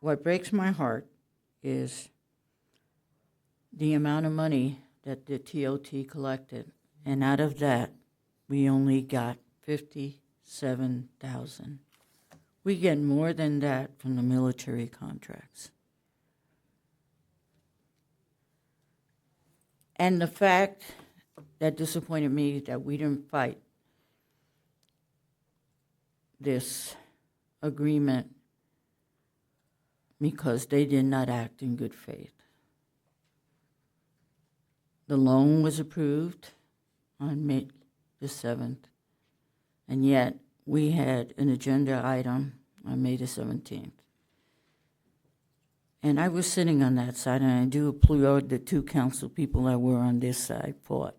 what breaks my heart is the amount of money that the TOT collected. And out of that, we only got $57,000. We get more than that from the military contracts. And the fact that disappointed me that we didn't fight this agreement because they did not act in good faith. The loan was approved on May the 7th, and yet we had an agenda item on May the 17th. And I was sitting on that side, and I do applaud the two council people that were on this side fought.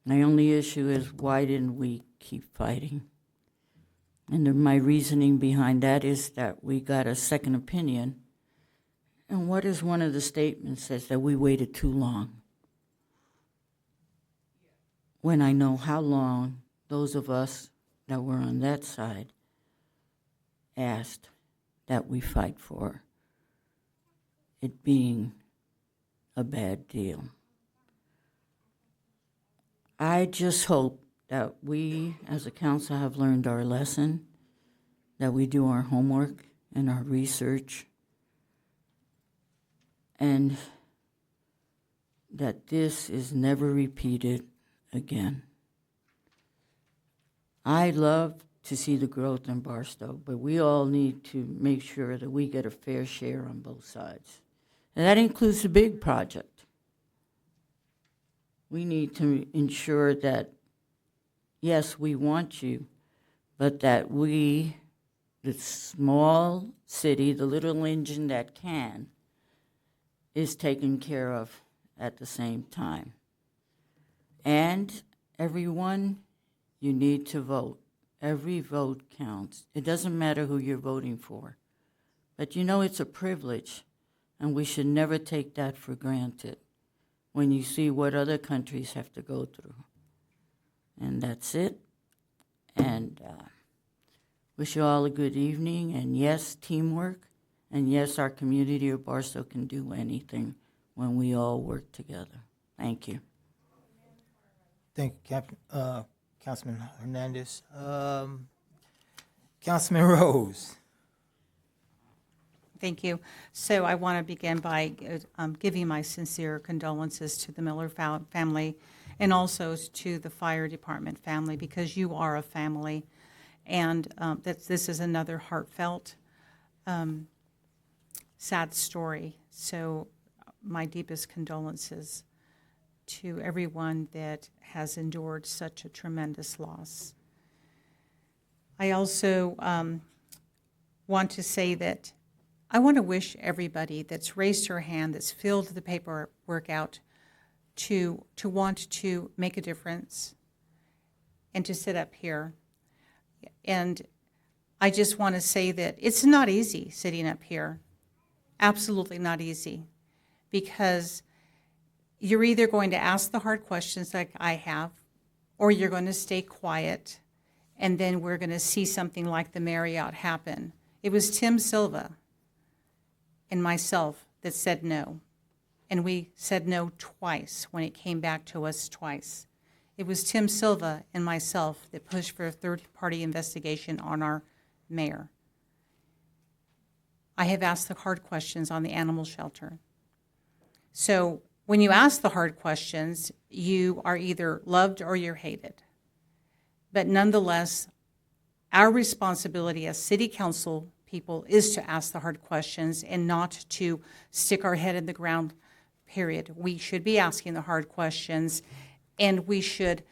My only issue is, why didn't we keep fighting? And my reasoning behind that is that we got a second opinion. And what is one of the statements says that we waited too long? When I know how long those of us that were on that side asked that we fight for it being a bad deal. I just hope that we as a council have learned our lesson, that we do our homework and our research, and that this is never repeated again. I love to see the growth in Barstow, but we all need to make sure that we get a fair share on both sides. And that includes the big project. We need to ensure that, yes, we want you, but that we, the small city, the little engine that can, is taken care of at the same time. And everyone, you need to vote. Every vote counts. It doesn't matter who you're voting for. But you know, it's a privilege, and we should never take that for granted when you see what other countries have to go through. And that's it. And wish you all a good evening. And yes, teamwork. And yes, our community of Barstow can do anything when we all work together. Thank you. Thank you, Councilman Hernandez. Councilman Rose. Thank you. So I want to begin by giving my sincere condolences to the Miller family and also to the fire department family, because you are a family, and this is another heartfelt, sad story. So my deepest condolences to everyone that has endured such a tremendous loss. I also want to say that I want to wish everybody that's raised her hand, that's filled the paperwork out, to want to make a difference and to sit up here. And I just want to say that it's not easy sitting up here. Absolutely not easy. Because you're either going to ask the hard questions like I have, or you're going to stay quiet, and then we're going to see something like the Marriott happen. It was Tim Silva and myself that said no. And we said no twice when it came back to us twice. It was Tim Silva and myself that pushed for a third-party investigation on our mayor. I have asked the hard questions on the animal shelter. So when you ask the hard questions, you are either loved or you're hated. But nonetheless, our responsibility as city council people is to ask the hard questions and not to stick our head in the ground, period. We should be asking the hard questions, and we should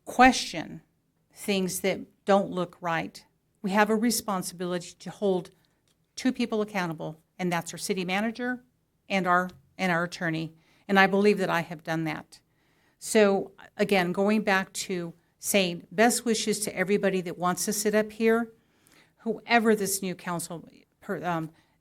question things that don't look right. We have a responsibility to hold two people accountable, and that's our city manager and our attorney, and I believe that I have done that. So again, going back to saying best wishes to everybody that wants to sit up here, whoever this new council,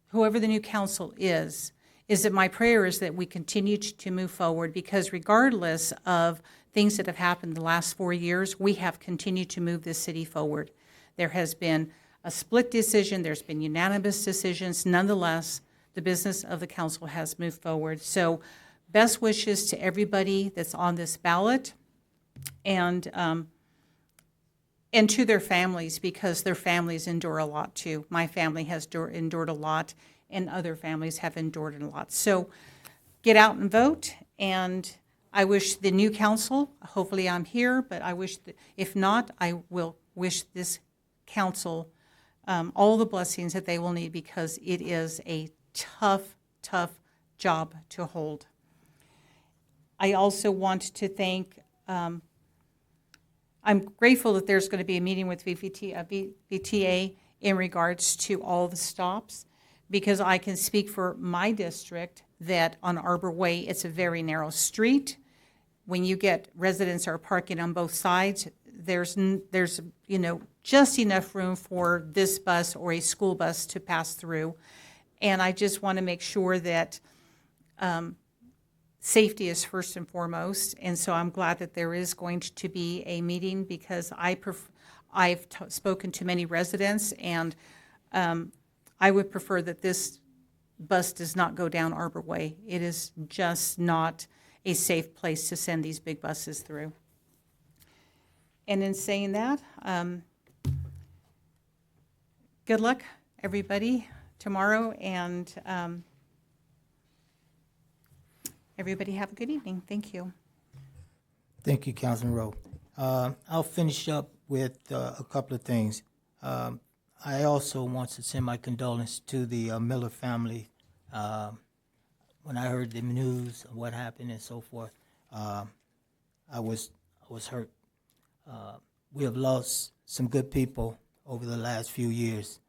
whoever the new council is that my prayer is that we continue to move forward, because regardless of things that have happened the last 4 years, we have continued to move this city forward. There has been a split decision, there's been unanimous decisions. Nonetheless, the business of the council has moved forward. So best wishes to everybody that's on this ballot, and to their families, because their families endure a lot too. My family has endured a lot, and other families have endured a lot. So get out and vote, and I wish the new council, hopefully I'm here, but I wish, if not, I will wish this council all the blessings that they will need, because it is a tough, tough job to hold. I also want to thank, I'm grateful that there's going to be a meeting with VTA in regards to all the stops. because I can speak for my district that on Arbor Way, it's a very narrow street. When you get residents are parking on both sides, there's just enough room for this bus or a school bus to pass through. And I just want to make sure that safety is first and foremost. And so I'm glad that there is going to be a meeting, because I've spoken to many residents, and I would prefer that this bus does not go down Arbor Way. It is just not a safe place to send these big buses through. And in saying that, good luck, everybody, tomorrow, and everybody have a good evening. Thank you. Thank you, Councilman Rowe. I'll finish up with a couple of things. I also want to send my condolences to the Miller family. When I heard the news of what happened and so forth, I was hurt. We have lost some good people over the last few years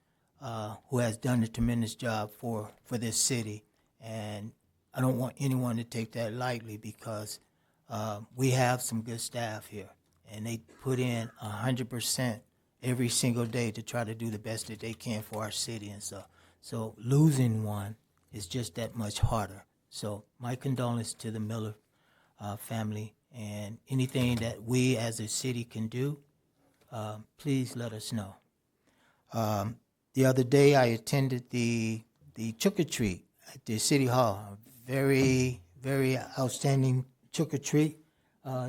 who has done a tremendous job for this city, and I don't want anyone to take that lightly, because we have some good staff here, and they put in 100% every single day to try to do the best that they can for our city, and so losing one is just that much harder. So my condolences to the Miller family, and anything that we as a city can do, please let us know. The other day I attended the trick-or-treat at the City Hall. Very, very outstanding trick-or-treat,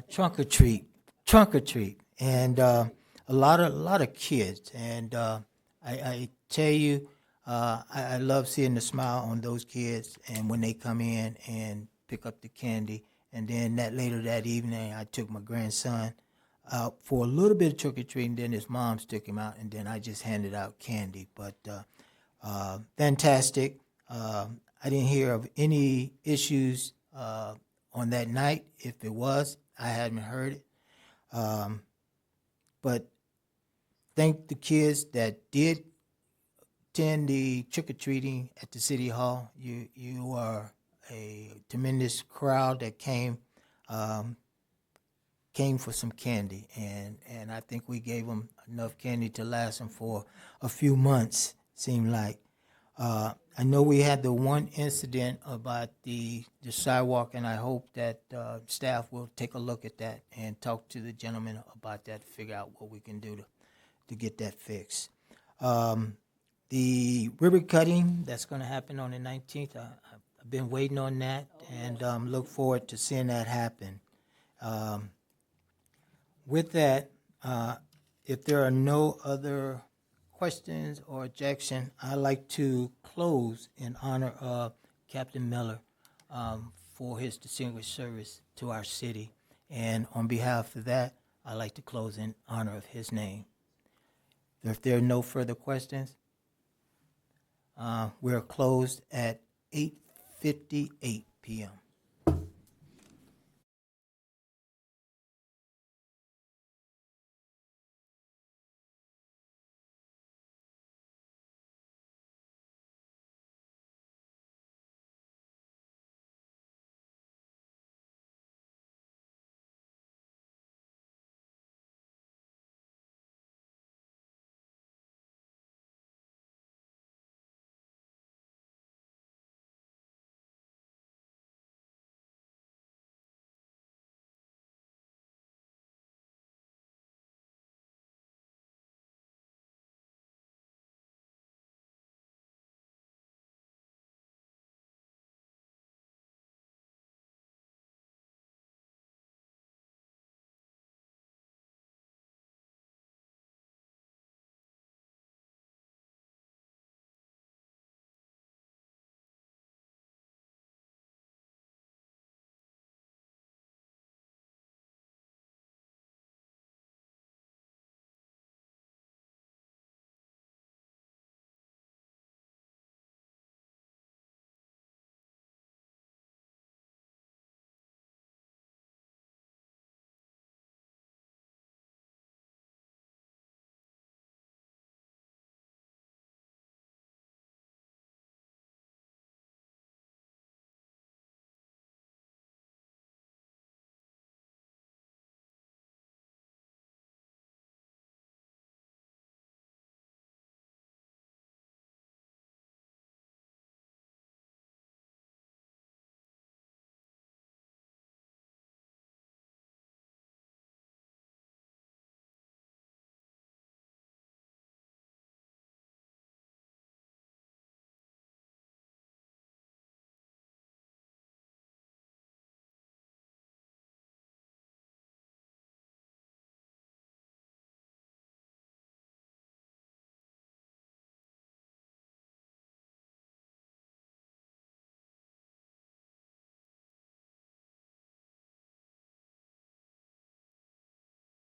trunk-or-treat, and a lot of kids. And I tell you, I love seeing the smile on those kids, and when they come in and pick up the candy. And then later that evening, I took my grandson out for a little bit of trick-or-treating, then his mom took him out, and then I just handed out candy. But fantastic. I didn't hear of any issues on that night. If it was, I hadn't heard it. But thank the kids that did attend the trick-or-treating at the City Hall. You are a tremendous crowd that came for some candy, and I think we gave them enough candy to last them for a few months, seemed like. I know we had the one incident about the sidewalk, and I hope that staff will take a look at that and talk to the gentleman about that, figure out what we can do to get that fixed. The ribbon cutting that's going to happen on the 19th, I've been waiting on that, and look forward to seeing that happen. With that, if there are no other questions or objection, I'd like to close in honor of Captain Miller for his distinguished service to our city. And on behalf of that, I'd like to close in honor of his name. If there are no further questions, we're closed at 8:58 p.m.